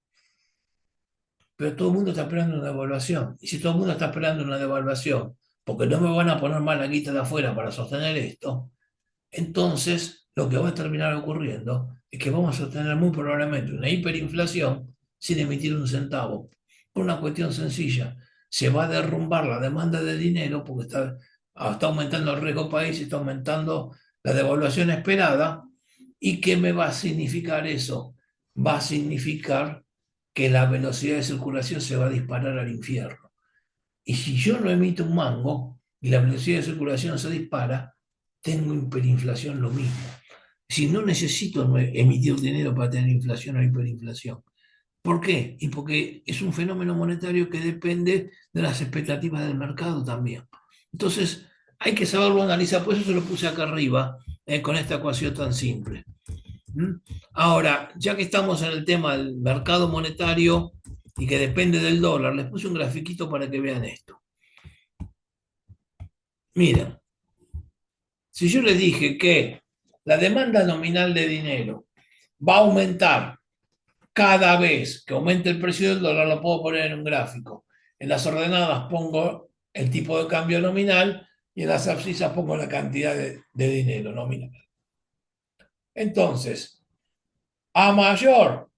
pero todo el mundo está esperando una devaluación. Y si todo el mundo está esperando una devaluación, porque no me van a poner más la guita de afuera para sostener esto, entonces lo que va a terminar ocurriendo es que vamos a tener muy probablemente una hiperinflación sin emitir un centavo. Por una cuestión sencilla, se va a derrumbar la demanda de dinero porque está aumentando el riesgo país, está aumentando la devaluación esperada. ¿Y qué me va a significar eso? Va a significar que la velocidad de circulación se va a disparar al infierno. Y si yo no emito un mango y la velocidad de circulación se dispara, tengo hiperinflación lo mismo. Si no necesito emitir dinero para tener inflación o hiperinflación. ¿Por qué? Y porque es un fenómeno monetario que depende de las expectativas del mercado también. Entonces, hay que saberlo analizar, por eso se lo puse acá arriba, con esta ecuación tan simple. ¿Mm? Ahora, ya que estamos en el tema del mercado monetario y que depende del dólar, les puse un grafiquito para que vean esto. Miren, si yo les dije que la demanda nominal de dinero va a aumentar cada vez que aumente el precio del dólar, lo puedo poner en un gráfico. En las ordenadas pongo el tipo de cambio nominal y en las abscisas pongo la cantidad de dinero nominal. Entonces, a mayor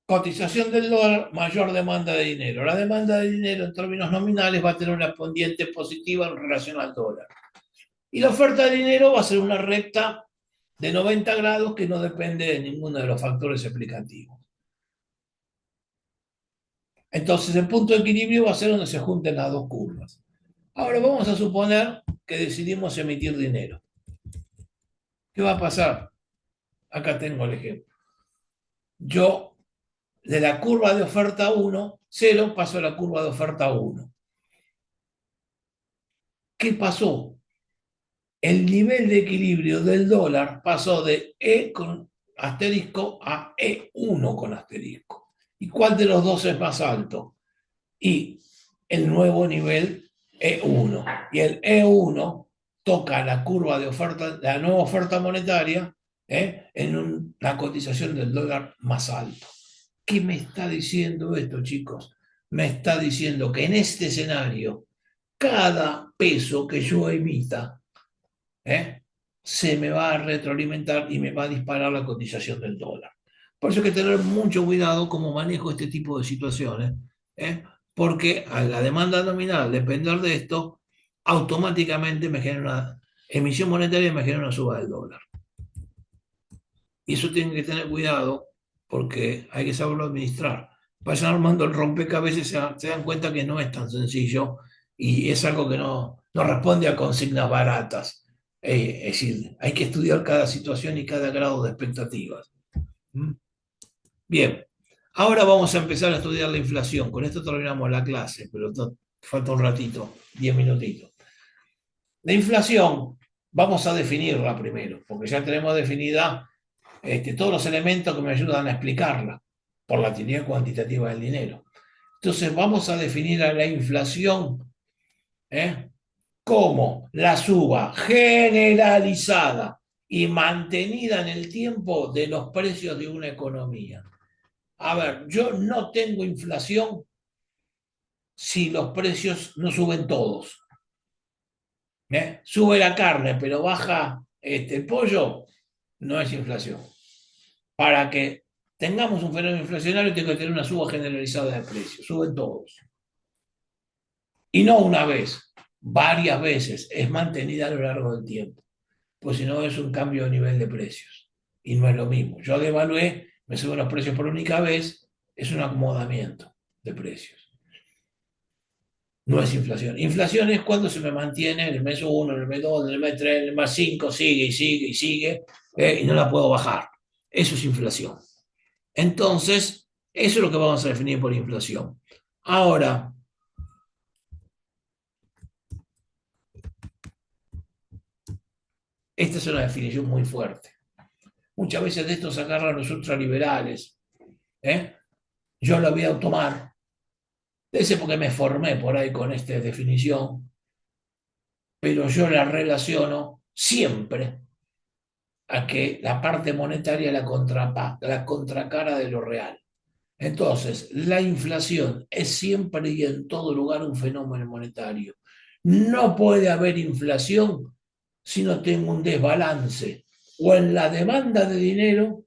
cotización del dólar, mayor demanda de dinero. La demanda de dinero en términos nominales va a tener una pendiente positiva en relación al dólar. Y la oferta de dinero va a ser una recta de 90 grados que no depende de ninguno de los factores explicativos. Entonces el punto de equilibrio va a ser donde se junten las dos curvas. Ahora vamos a suponer que decidimos emitir dinero. ¿Qué va a pasar? Acá tengo el ejemplo. Yo, de la curva de oferta 1, 0, paso a la curva de oferta 1. ¿Qué pasó? El nivel de equilibrio del dólar pasó de E con asterisco a E1 con asterisco. ¿Y cuál de los dos es más alto? Y el nuevo nivel E1. Y el E1 toca la curva de oferta, la nueva oferta monetaria, en una cotización del dólar más alto. ¿Qué me está diciendo esto, chicos? Me está diciendo que en este escenario, cada peso que yo emita, se me va a retroalimentar y me va a disparar la cotización del dólar. Por eso hay que tener mucho cuidado cómo manejo este tipo de situaciones, ¿eh? Porque a la demanda nominal, al depender de esto, automáticamente me genera una emisión monetaria y me genera una suba del dólar. Y eso tienen que tener cuidado porque hay que saberlo administrar. Vayan armando el rompecabezas y se dan cuenta que no es tan sencillo y es algo que no responde a consignas baratas. Es decir, hay que estudiar cada situación y cada grado de expectativas. ¿Mm? Bien, ahora vamos a empezar a estudiar la inflación. Con esto terminamos la clase, pero falta un ratito, 10 minutitos. La inflación, vamos a definirla primero, porque ya tenemos definida todos los elementos que me ayudan a explicarla por la teoría cuantitativa del dinero. Entonces vamos a definir a la inflación, ¿eh?, como la suba generalizada y mantenida en el tiempo de los precios de una economía. A ver, yo no tengo inflación si los precios no suben todos. Sube la carne, pero baja el pollo, no es inflación. Para que tengamos un fenómeno inflacionario, tengo que tener una suba generalizada de precios. Suben todos. Y no una vez, varias veces. Es mantenida a lo largo del tiempo. Pues si no, es un cambio de nivel de precios. Y no es lo mismo. Yo devalué, me suben los precios por única vez, es un acomodamiento de precios. No es inflación. Inflación es cuando se me mantiene en el mes 1, en el mes 2, en el mes 3, en el mes 5, sigue y sigue y sigue, y no la puedo bajar. Eso es inflación. Entonces, eso es lo que vamos a definir por inflación. Ahora, esta es una definición muy fuerte. Muchas veces de esto se agarran los ultraliberales. ¿Eh? Yo la voy a tomar. Ese porque me formé por ahí con esta definición, pero yo la relaciono siempre a que la parte monetaria es la contracara de lo real. Entonces, la inflación es siempre y en todo lugar un fenómeno monetario. No puede haber inflación si no tengo un desbalance o en la demanda de dinero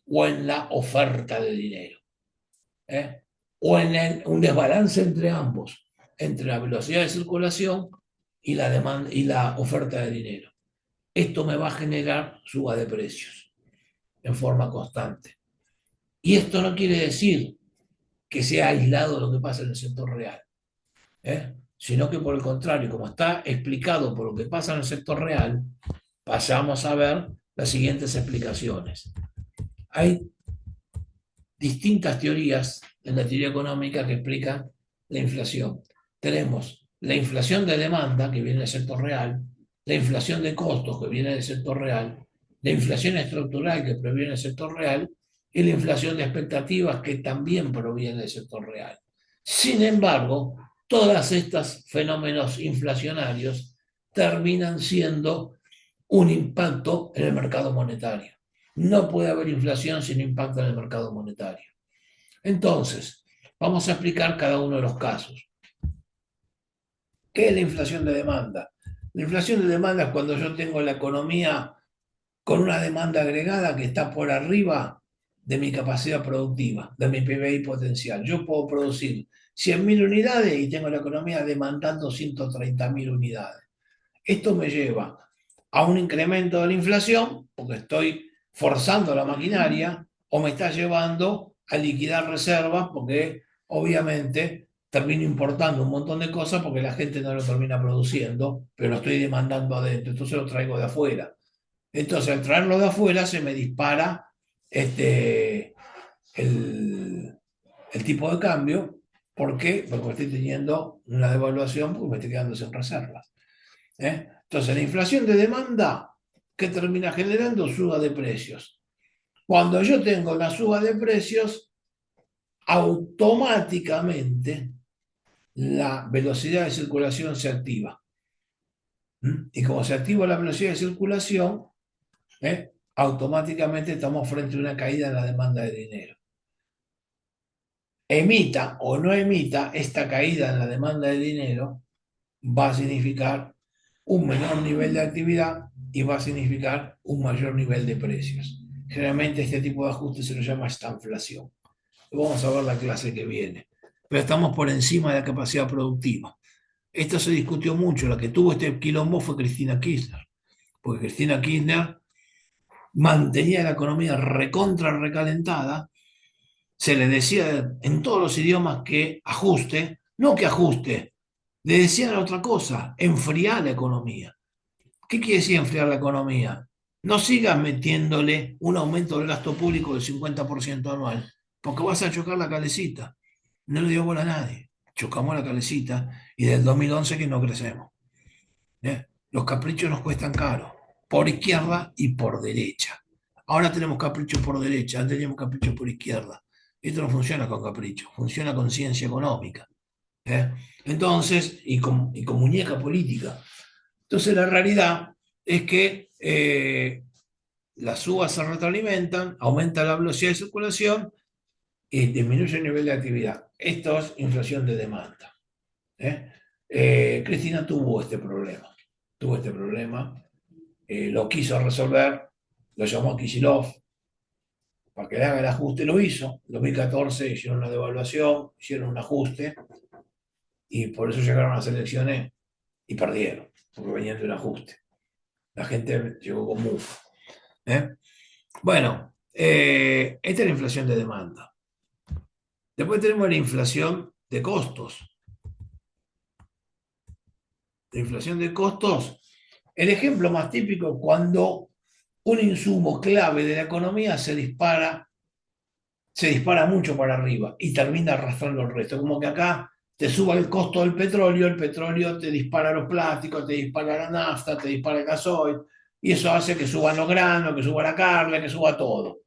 o en la oferta de dinero. ¿Eh? O en un desbalance entre ambos, entre la velocidad de circulación y la demanda y la oferta de dinero. Esto me va a generar suba de precios en forma constante. Y esto no quiere decir que sea aislado lo que pasa en el sector real, sino que por el contrario, como está explicado por lo que pasa en el sector real, pasamos a ver las siguientes explicaciones. Hay distintas teorías en la teoría económica que explican la inflación. Tenemos la inflación de demanda, que viene del sector real, la inflación de costos, que viene del sector real, la inflación estructural, que proviene del sector real, y la inflación de expectativas, que también proviene del sector real. Sin embargo, todos estos fenómenos inflacionarios terminan siendo un impacto en el mercado monetario. No puede haber inflación sin impacto en el mercado monetario. Entonces, vamos a explicar cada uno de los casos. ¿Qué es la inflación de demanda? La inflación de demanda es cuando yo tengo la economía con una demanda agregada que está por arriba de mi capacidad productiva, de mi PBI potencial. Yo puedo producir 100.000 unidades y tengo la economía demandando 130.000 unidades. Esto me lleva a un incremento de la inflación, porque estoy forzando la maquinaria, o me está llevando a liquidar reservas, porque obviamente termino importando un montón de cosas porque la gente no lo termina produciendo, pero lo estoy demandando adentro, entonces lo traigo de afuera. Entonces, al traerlo de afuera se me dispara el, el tipo de cambio. ¿Por qué? Porque estoy teniendo una devaluación porque me estoy quedando sin reservas. Entonces, la inflación de demanda, ¿qué termina generando? Suba de precios. Cuando yo tengo la suba de precios, automáticamente la velocidad de circulación se activa. Y como se activa la velocidad de circulación, automáticamente estamos frente a una caída en la demanda de dinero. Emita o no emita, esta caída en la demanda de dinero va a significar un menor nivel de actividad y va a significar un mayor nivel de precios. Generalmente este tipo de ajuste se lo llama estanflación. Vamos a ver la clase que viene. Pero estamos por encima de la capacidad productiva. Esto se discutió mucho. La que tuvo este quilombo fue Cristina Kirchner, porque Cristina Kirchner mantenía la economía recontra recalentada. Se le decía en todos los idiomas que ajuste, no que ajuste, le decían otra cosa, enfriar la economía. ¿Qué quiere decir enfriar la economía? No sigas metiéndole un aumento del gasto público del 50% anual, porque vas a chocar la calecita. No le dio bola a nadie. Chocamos la calecita y del 2011 que no crecemos. ¿Eh? Los caprichos nos cuestan caro, por izquierda y por derecha. Ahora tenemos caprichos por derecha, antes teníamos caprichos por izquierda. Esto no funciona con capricho, funciona con ciencia económica. ¿Eh? Entonces, y con muñeca política. Entonces, la realidad es que las uvas se retroalimentan, aumenta la velocidad de circulación y disminuye el nivel de actividad. Esto es inflación de demanda. ¿Eh? Cristina tuvo este problema, lo quiso resolver, lo llamó Kicillof para que le haga el ajuste, lo hizo. En 2014 hicieron una devaluación, hicieron un ajuste y por eso llegaron a las elecciones y perdieron, porque venían de un ajuste. La gente llegó con mufa. ¿Eh? Bueno, esta es la inflación de demanda. Después tenemos la inflación de costos. La inflación de costos, el ejemplo más típico cuando un insumo clave de la economía se dispara mucho para arriba y termina arrastrando el resto. Como que acá te suba el costo del petróleo, el petróleo te dispara los plásticos, te dispara la nafta, te dispara el gasoil, y eso hace que suban los granos, que suba la carne, que suba todo.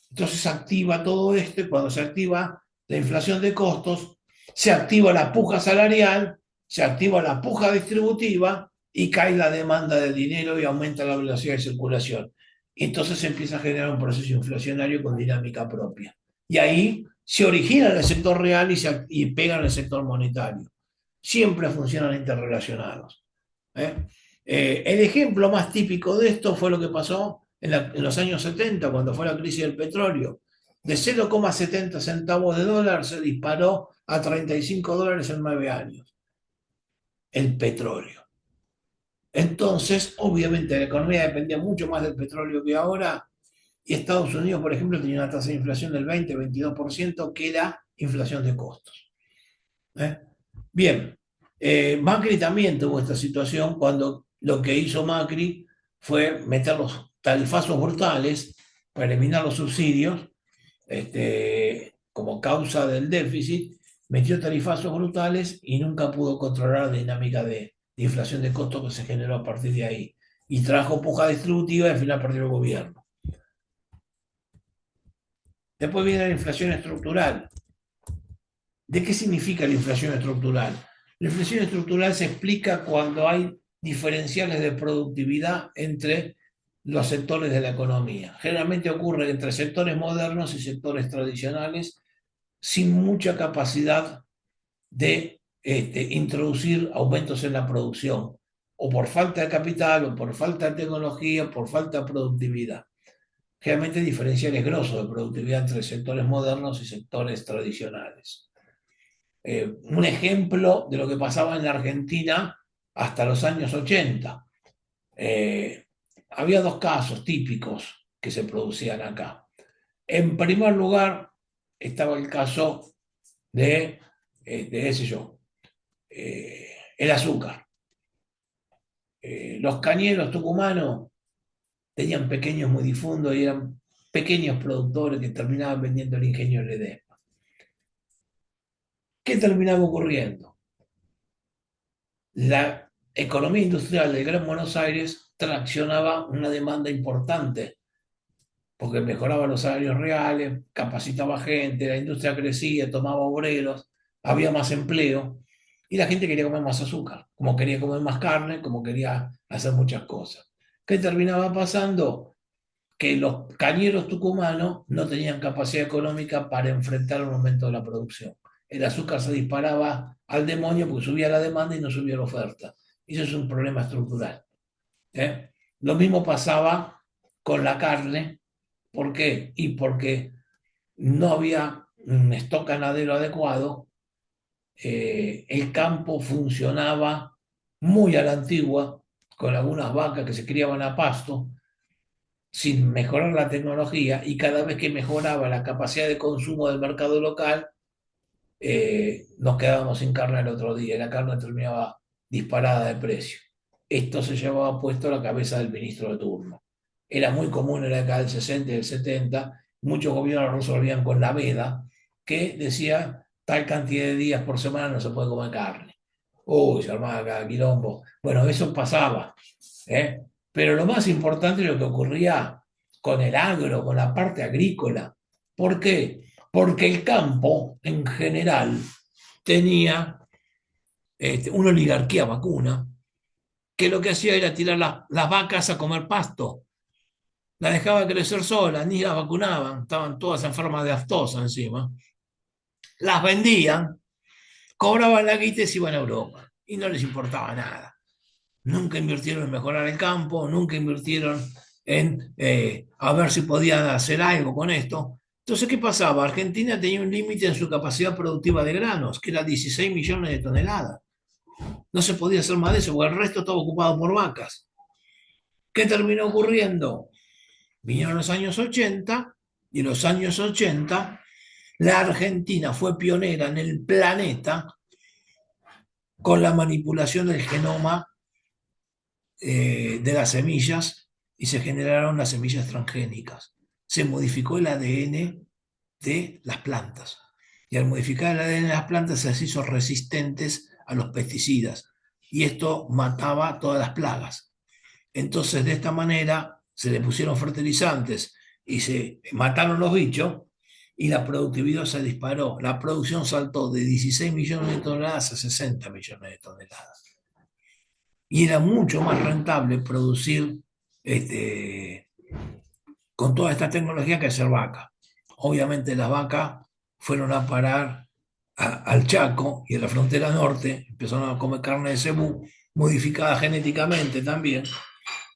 Entonces se activa todo esto y cuando se activa la inflación de costos, se activa la puja salarial, se activa la puja distributiva y cae la demanda de dinero y aumenta la velocidad de circulación. Y entonces se empieza a generar un proceso inflacionario con dinámica propia. Y ahí se origina en el sector real y pega en el sector monetario. Siempre funcionan interrelacionados. ¿Eh? El ejemplo más típico de esto fue lo que pasó en los años 70, cuando fue la crisis del petróleo. De 0,70 centavos de dólar se disparó a 35 dólares en 9 años. El petróleo. Entonces, obviamente, la economía dependía mucho más del petróleo que ahora. Y Estados Unidos, por ejemplo, tenía una tasa de inflación del 20-22%, que era inflación de costos. ¿Eh? Bien, Macri también tuvo esta situación cuando lo que hizo Macri fue meter los tarifazos brutales para eliminar los subsidios, como causa del déficit, metió tarifazos brutales y nunca pudo controlar la dinámica de inflación de costos que se generó a partir de ahí. Y trajo puja distributiva y al final perdió el gobierno. Después viene la inflación estructural. ¿De qué significa la inflación estructural? La inflación estructural se explica cuando hay diferenciales de productividad entre los sectores de la economía. Generalmente ocurre entre sectores modernos y sectores tradicionales sin mucha capacidad de introducir aumentos en la producción, o por falta de capital, o por falta de tecnología, o por falta de productividad. Generalmente diferenciales grosos de productividad entre sectores modernos y sectores tradicionales. Un ejemplo de lo que pasaba en la Argentina hasta los años 80. Había dos casos típicos que se producían acá. En primer lugar, estaba el caso de qué sé yo, el azúcar. Los cañeros tucumanos tenían pequeños modifundos y eran pequeños productores que terminaban vendiendo el ingenio Ledesma. ¿Qué terminaba ocurriendo? La economía industrial del Gran Buenos Aires traccionaba una demanda importante, porque mejoraba los salarios reales, capacitaba gente, la industria crecía, tomaba obreros, había más empleo, y la gente quería comer más azúcar, como quería comer más carne, como quería hacer muchas cosas. ¿Qué terminaba pasando? Que los cañeros tucumanos no tenían capacidad económica para enfrentar un aumento de la producción. El azúcar se disparaba al demonio porque subía la demanda y no subía la oferta. Y eso es un problema estructural. ¿Eh? Lo mismo pasaba con la carne. ¿Por qué? Y porque no había un stock ganadero adecuado, el campo funcionaba muy a la antigua, con algunas vacas que se criaban a pasto, sin mejorar la tecnología, y cada vez que mejoraba la capacidad de consumo del mercado local, nos quedábamos sin carne el otro día, y la carne terminaba disparada de precio. Esto se llevaba puesto a la cabeza del ministro de turno. Era muy común en la década del 60 y del 70, muchos gobiernos resolvían con la veda, que decía tal cantidad de días por semana no se puede comer carne. Uy, se armaba cada quilombo. Bueno, eso pasaba, ¿eh? Pero lo más importante es lo que ocurría con el agro, con la parte agrícola. ¿Por qué? Porque el campo en general tenía una oligarquía vacuna que lo que hacía era tirar las vacas a comer pasto, las dejaba crecer solas, ni las vacunaban, estaban todas enfermas de aftosa encima, las vendían, cobraban la guita y se iban a Europa y no les importaba nada. Nunca invirtieron en mejorar el campo, nunca invirtieron en a ver si podían hacer algo con esto. Entonces, ¿qué pasaba? Argentina tenía un límite en su capacidad productiva de granos, que era 16 millones de toneladas. No se podía hacer más de eso, porque el resto estaba ocupado por vacas. ¿Qué terminó ocurriendo? Vinieron los años 80 y en los años 80 la Argentina fue pionera en el planeta con la manipulación del genoma de las semillas y se generaron las semillas transgénicas. Se modificó el ADN de las plantas. Y al modificar el ADN de las plantas se hizo resistentes a los pesticidas. Y esto mataba todas las plagas. Entonces, de esta manera, se le pusieron fertilizantes y se mataron los bichos y la productividad se disparó. La producción saltó de 16 millones de toneladas a 60 millones de toneladas. Y era mucho más rentable producir este, con toda esta tecnología que hacer vaca. Obviamente las vacas fueron a parar al Chaco y a la frontera norte, empezaron a comer carne de cebú, modificada genéticamente también,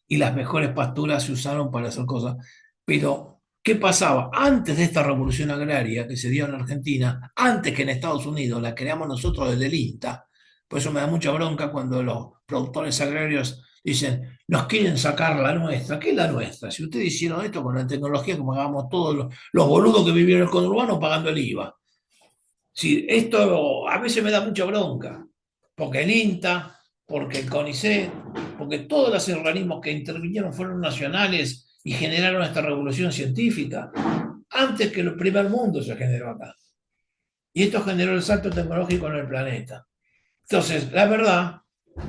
y las mejores pasturas se usaron para hacer cosas. Pero, ¿qué pasaba? Antes de esta revolución agraria que se dio en Argentina, antes que en Estados Unidos, la creamos nosotros desde el INTA, por eso me da mucha bronca cuando los productores agrarios dicen, nos quieren sacar la nuestra. ¿Qué es la nuestra? Si ustedes hicieron esto con la tecnología que pagamos todos los boludos que vivieron en el conurbano pagando el IVA. Sí, esto a veces me da mucha bronca, porque el INTA, porque el CONICET, porque todos los organismos que intervinieron fueron nacionales y generaron esta revolución científica, antes que el primer mundo se generó acá. Y esto generó el salto tecnológico en el planeta. Entonces, la verdad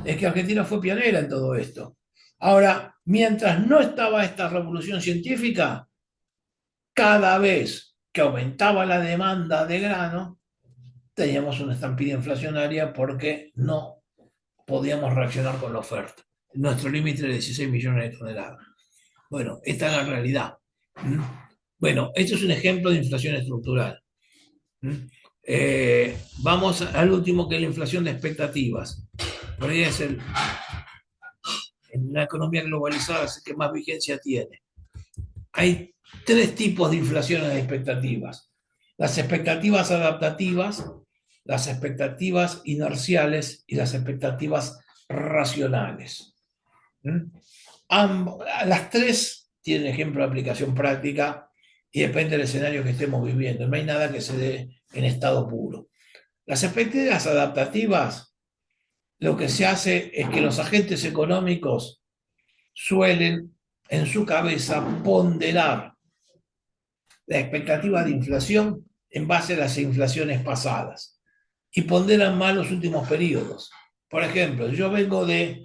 es que Argentina fue pionera en todo esto. Ahora, mientras no estaba esta revolución científica, cada vez que aumentaba la demanda de grano, teníamos una estampida inflacionaria porque no podíamos reaccionar con la oferta. Nuestro límite era de 16 millones de toneladas. Bueno, esta es la realidad. ¿Mm? Bueno, esto es un ejemplo de inflación estructural. ¿Mm? Vamos al último, que es la inflación de expectativas. Por ahí es en una economía globalizada es el que más vigencia tiene. Hay tres tipos de inflaciones de expectativas. Las expectativas adaptativas, las expectativas inerciales y las expectativas racionales. ¿Mm? Las tres tienen ejemplo de aplicación práctica y depende del escenario que estemos viviendo. No hay nada que se dé en estado puro. Las expectativas adaptativas, lo que se hace es que los agentes económicos suelen en su cabeza ponderar la expectativa de inflación en base a las inflaciones pasadas y ponderan mal los últimos periodos. Por ejemplo, yo vengo de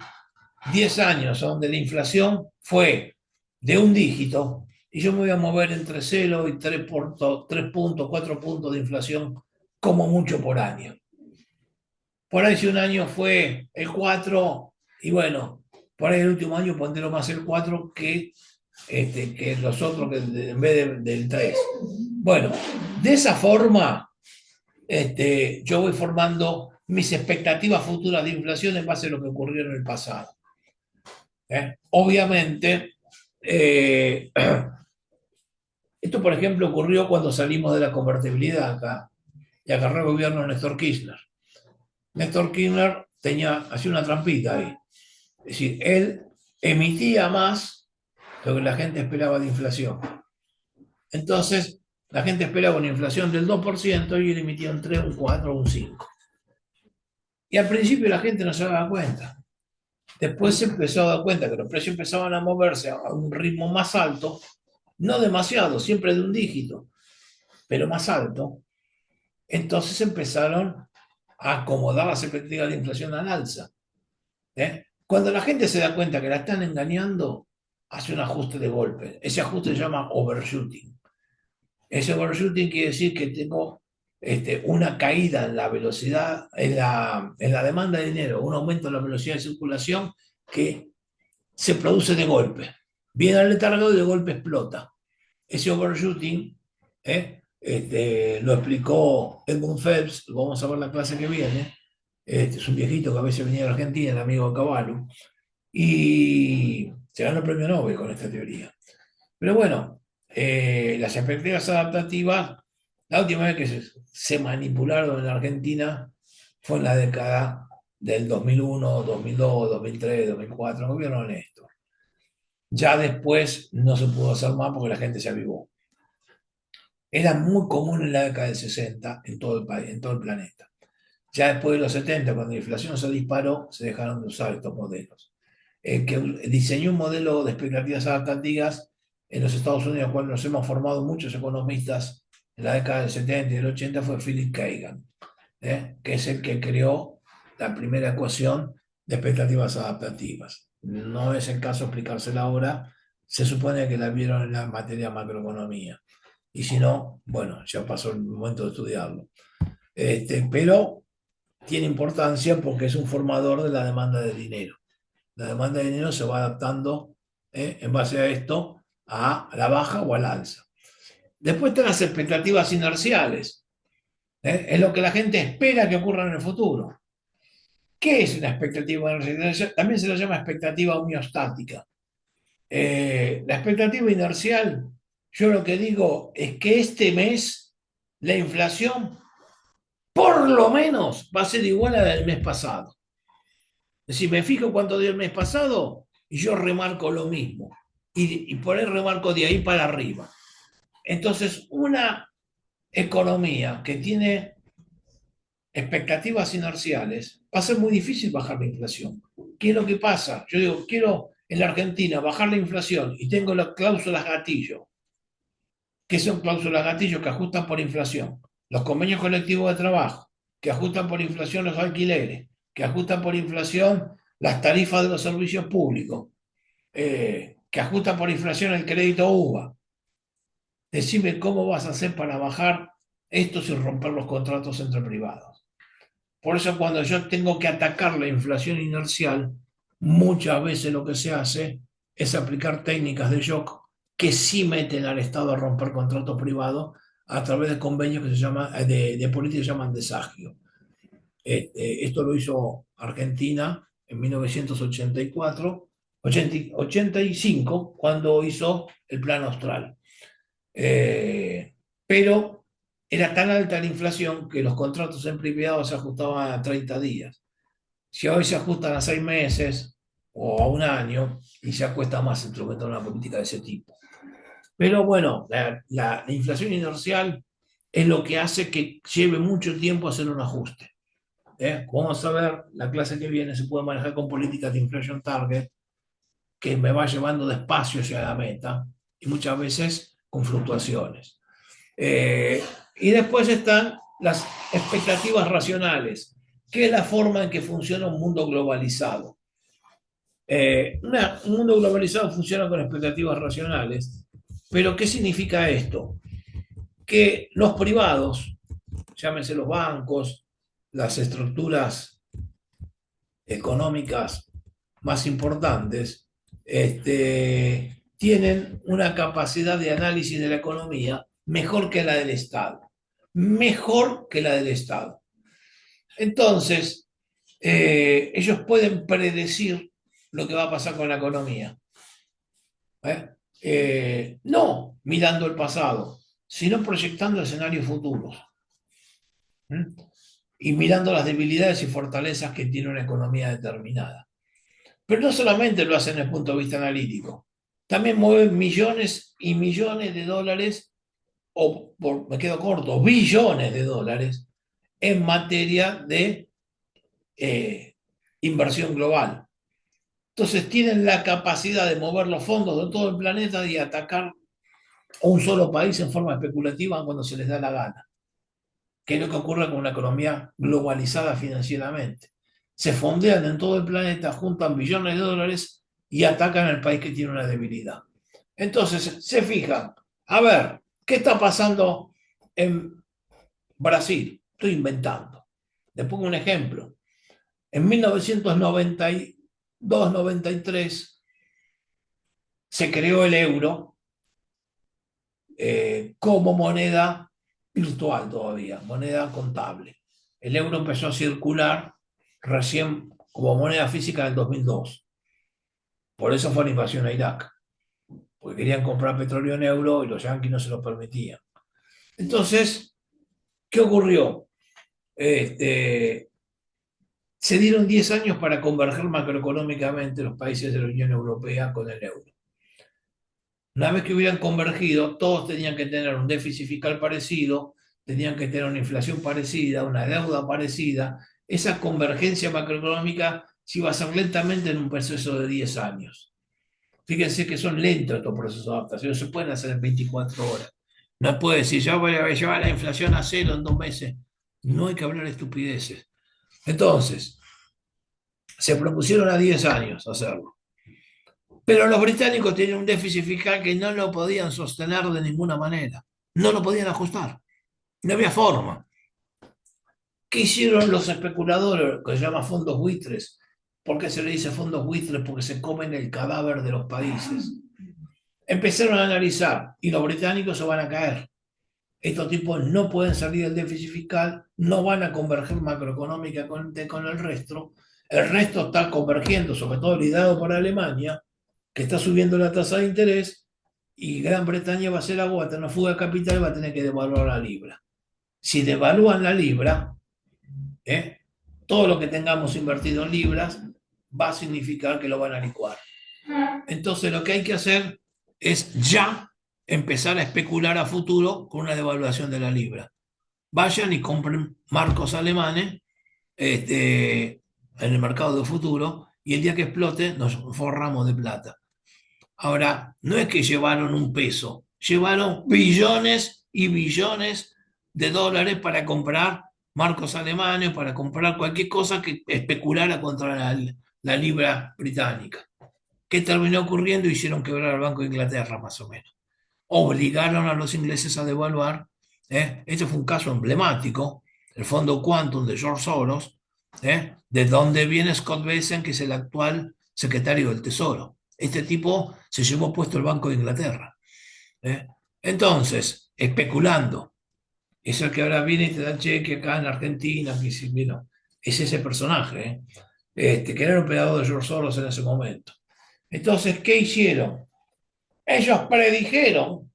10 años donde la inflación fue de un dígito y yo me voy a mover entre 0 y 3 puntos, 4 puntos de inflación como mucho por año. Por ahí si un año fue el 4 y bueno, por ahí el último año pondré más el 4 que los otros, que en vez del 3. Bueno, de esa forma yo voy formando mis expectativas futuras de inflación en base a lo que ocurrió en el pasado. Obviamente, eh, esto, por ejemplo, ocurrió cuando salimos de la convertibilidad acá y agarró el gobierno de Néstor Kirchner. Néstor Kirchner hacía una trampita ahí. Es decir, él emitía más lo que la gente esperaba de inflación. Entonces, la gente esperaba una inflación del 2% y él emitía un 3, un 4, un 5. Y al principio la gente no se daba cuenta. Después se empezó a dar cuenta que los precios empezaban a moverse a un ritmo más alto, no demasiado, siempre de un dígito, pero más alto. Entonces empezaron a acomodar las expectativas de inflación al alza. Cuando la gente se da cuenta que la están engañando, hace un ajuste de golpe. Ese ajuste se llama overshooting. Ese overshooting quiere decir que tengo una caída en la velocidad, en la demanda de dinero, un aumento en la velocidad de circulación que se produce de golpe. Viene al letargo y de golpe explota. Ese overshooting lo explicó Edmund Phelps, lo vamos a ver la clase que viene. Es un viejito que a veces venía a la Argentina, el amigo de Caballo, y se ganó el premio Nobel con esta teoría. Pero bueno, las expectativas adaptativas, la última vez que se manipularon en la Argentina fue en la década del 2001, 2002, 2003, 2004, el gobierno de Néstor. Ya después no se pudo hacer más porque la gente se avivó. Era muy común en la década del 60 en todo el país, en todo el planeta. Ya después de los 70, cuando la inflación se disparó, se dejaron de usar estos modelos. El que diseñó un modelo de expectativas adaptativas en los Estados Unidos, cual nos hemos formado muchos economistas en la década del 70 y del 80, fue Philip Kagan, que es el que creó la primera ecuación de expectativas adaptativas. No es el caso explicársela ahora, se supone que la vieron en la materia macroeconomía. Y si no, bueno, ya pasó el momento de estudiarlo. Pero tiene importancia porque es un formador de la demanda de dinero. La demanda de dinero se va adaptando en base a esto a la baja o al alza. Después están las expectativas inerciales. Es lo que la gente espera que ocurra en el futuro. ¿Qué es una expectativa inercial? También se la llama expectativa homeostática. La expectativa inercial, yo lo que digo es que este mes la inflación por lo menos va a ser igual a la del mes pasado. Es decir, me fijo cuánto dio el mes pasado y yo remarco lo mismo. Y por ahí remarco de ahí para arriba. Entonces, una economía que tiene expectativas inerciales, va a ser muy difícil bajar la inflación. ¿Qué es lo que pasa? Yo digo, quiero en la Argentina bajar la inflación y tengo las cláusulas gatillo. ¿Qué son cláusulas gatillo? Que ajustan por inflación. Los convenios colectivos de trabajo, que ajustan por inflación los alquileres, que ajustan por inflación las tarifas de los servicios públicos, que ajustan por inflación el crédito UVA. Decime cómo vas a hacer para bajar esto sin romper los contratos entre privados. Por eso cuando yo tengo que atacar la inflación inercial, muchas veces lo que se hace es aplicar técnicas de shock que sí meten al Estado a romper contratos privados a través de convenios que se llaman, de políticas que se llaman desagio. Esto lo hizo Argentina en 1984, 85, cuando hizo el Plan Austral. Pero era tan alta la inflación que los contratos en privado se ajustaban a 30 días. Si hoy se ajustan a 6 meses o a un año, y ya cuesta más implementar una política de ese tipo. Pero bueno, la inflación inercial es lo que hace que lleve mucho tiempo hacer un ajuste. Vamos a ver, la clase que viene se puede manejar con políticas de inflation target, que me va llevando despacio hacia la meta, y muchas veces con fluctuaciones. Y después están las expectativas racionales, que es la forma en que funciona un mundo globalizado. Un mundo globalizado funciona con expectativas racionales, pero ¿qué significa esto? Que los privados, llámense los bancos, las estructuras económicas más importantes, tienen una capacidad de análisis de la economía mejor que la del Estado. Mejor que la del Estado. Entonces, ellos pueden predecir lo que va a pasar con la economía. No mirando el pasado, sino proyectando escenarios futuros. ¿Mm? Y mirando las debilidades y fortalezas que tiene una economía determinada. Pero no solamente lo hacen desde el punto de vista analítico, también mueven millones y millones de dólares, me quedo corto, billones de dólares en materia de eh, inversión global. Entonces tienen la capacidad de mover los fondos de todo el planeta y atacar a un solo país en forma especulativa cuando se les da la gana, que es lo que ocurre con una economía globalizada financieramente. Se fondean en todo el planeta, juntan billones de dólares y atacan al país que tiene una debilidad. Entonces, se fijan, a ver, ¿qué está pasando en Brasil? Estoy inventando. Le pongo un ejemplo. En 1992-93 se creó el euro como moneda virtual todavía, moneda contable. El euro empezó a circular recién como moneda física en el 2002. Por eso fue la invasión a Irak, porque querían comprar petróleo en euro y los yanquis no se lo permitían. Entonces, ¿qué ocurrió? Se dieron 10 años para converger macroeconómicamente los países de la Unión Europea con el euro. Una vez que hubieran convergido, todos tenían que tener un déficit fiscal parecido, tenían que tener una inflación parecida, una deuda parecida. Esa convergencia macroeconómica se iba a hacer lentamente en un proceso de 10 años. Fíjense que son lentos estos procesos de adaptación, se pueden hacer en 24 horas. No puede decir, yo voy a llevar la inflación a cero en 2 meses. No hay que hablar de estupideces. Entonces, se propusieron a 10 años hacerlo. Pero los británicos tenían un déficit fiscal que no lo podían sostener de ninguna manera. No lo podían ajustar. No había forma. ¿Qué hicieron los especuladores, que se llama fondos buitres? ¿Por qué se le dice fondos buitres? Porque se comen el cadáver de los países. Empezaron a analizar y los británicos se van a caer. Estos tipos no pueden salir del déficit fiscal, no van a converger macroeconómicamente con el resto. El resto está convergiendo, sobre todo liderado por Alemania, que está subiendo la tasa de interés, y Gran Bretaña va a ser agua, va a tener una fuga de capital y va a tener que devaluar la libra. Si devalúan la libra, ¿eh? todo lo que tengamos invertido en libras va a significar que lo van a licuar. Entonces lo que hay que hacer es ya empezar a especular a futuro con una devaluación de la libra. Vayan y compren marcos alemanes en el mercado de futuro y el día que explote nos forramos de plata. Ahora, no es que llevaron un peso, llevaron billones y billones de dólares para comprar marcos alemanes, para comprar cualquier cosa que especulara contra la libra británica. ¿Qué terminó ocurriendo? Hicieron quebrar al Banco de Inglaterra, más o menos. Obligaron a los ingleses a devaluar. Este fue un caso emblemático, el fondo Quantum de George Soros, de donde viene Scott Bessent, que es el actual secretario del Tesoro. Este tipo se llevó puesto el Banco de Inglaterra. ¿eh? Entonces, especulando, es el que ahora viene y te da cheque acá en Argentina, que es ese personaje, que era el operador de George Soros en ese momento. Entonces, ¿qué hicieron? Ellos predijeron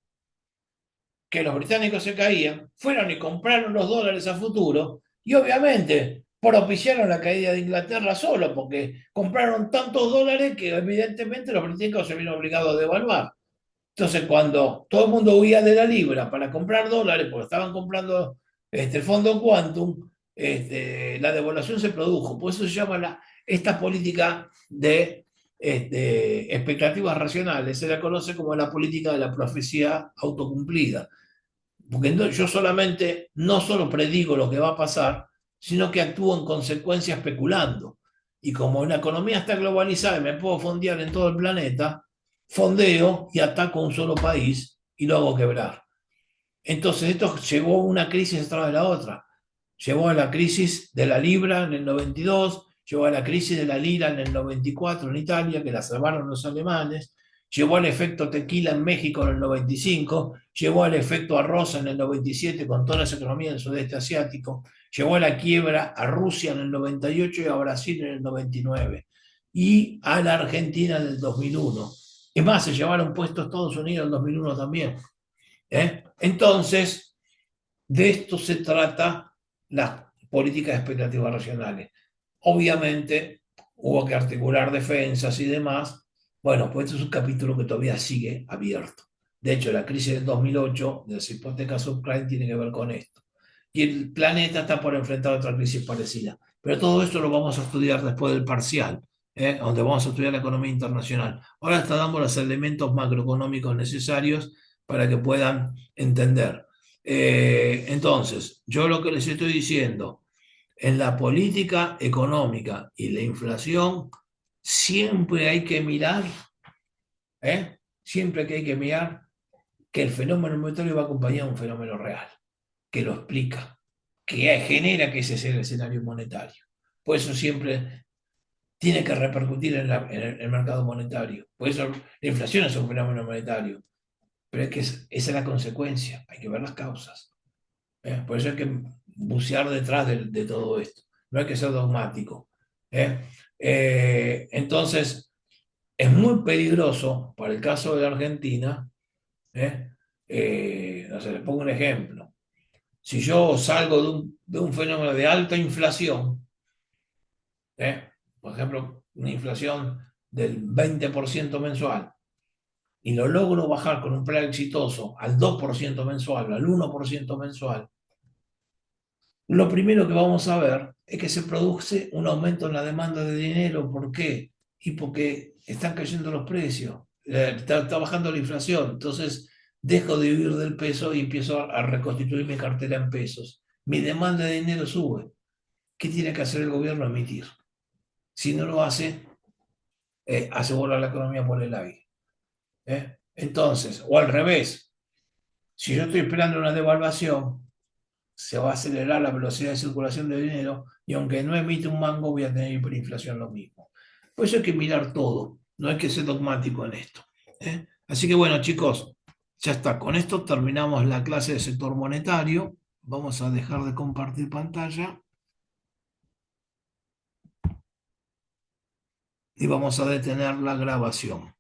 que los británicos se caían, fueron y compraron los dólares a futuro y obviamente propiciaron la caída de Inglaterra solo porque compraron tantos dólares que evidentemente los británicos se vieron obligados a devaluar. Entonces, cuando todo el mundo huía de la libra para comprar dólares, porque estaban comprando el fondo Quantum, la devaluación se produjo. Por eso se llama esta política de expectativas racionales. Se la conoce como la política de la profecía autocumplida. Porque yo solamente, no solo predigo lo que va a pasar, sino que actúo en consecuencia especulando. Y como la economía está globalizada y me puedo fondear en todo el planeta, fondeo y ataco a un solo país y lo hago quebrar. Entonces esto llevó a una crisis tras de la otra. Llevó a la crisis de la libra en el 92, llevó a la crisis de la lira en el 94 en Italia, que la salvaron los alemanes, llevó al efecto tequila en México en el 95, llevó al efecto arroz en el 97 con toda esa economía del sudeste asiático, llevó a la quiebra a Rusia en el 98 y a Brasil en el 99. y a la Argentina del 2001. Es más, se llevaron puestos Estados Unidos en el 2001 también. Entonces, de esto se trata las políticas de expectativas racionales. Obviamente, hubo que articular defensas y demás. Bueno, pues este es un capítulo que todavía sigue abierto. De hecho, la crisis del 2008 de las hipotecas subprime tiene que ver con esto. Y el planeta está por enfrentar otra crisis parecida. Pero todo esto lo vamos a estudiar después del parcial, donde vamos a estudiar la economía internacional. Ahora está dando los elementos macroeconómicos necesarios para que puedan entender. Entonces, yo lo que les estoy diciendo, en la política económica y la inflación, siempre hay que mirar, siempre que hay que mirar que el fenómeno monetario va acompañado de un fenómeno real, que lo explica, que genera que ese sea el escenario monetario. Por eso siempre tiene que repercutir en el mercado monetario. Por eso la inflación es un fenómeno monetario, pero es que esa es la consecuencia, hay que ver las causas. Por eso hay que bucear detrás de todo esto. No hay que ser dogmático. ¿eh? Entonces, es muy peligroso para el caso de la Argentina. ¿eh? No sé, les pongo un ejemplo. Si yo salgo de un fenómeno de alta inflación, por ejemplo, una inflación del 20% mensual, y lo logro bajar con un plan exitoso al 2% mensual, al 1% mensual, lo primero que vamos a ver es que se produce un aumento en la demanda de dinero. ¿Por qué? Y porque están cayendo los precios, está bajando la inflación. Entonces dejo de vivir del peso y empiezo a reconstituir mi cartera en pesos. Mi demanda de dinero sube. ¿Qué tiene que hacer el gobierno? Emitir. Si no lo hace, asegura la economía por el aire. Entonces, o al revés, si yo estoy esperando una devaluación, se va a acelerar la velocidad de circulación de dinero y aunque no emite un mango, voy a tener hiperinflación lo mismo. Por eso hay que mirar todo, no hay que ser dogmático en esto. Así que bueno, chicos, ya está. Con esto terminamos la clase de sector monetario. Vamos a dejar de compartir pantalla y vamos a detener la grabación.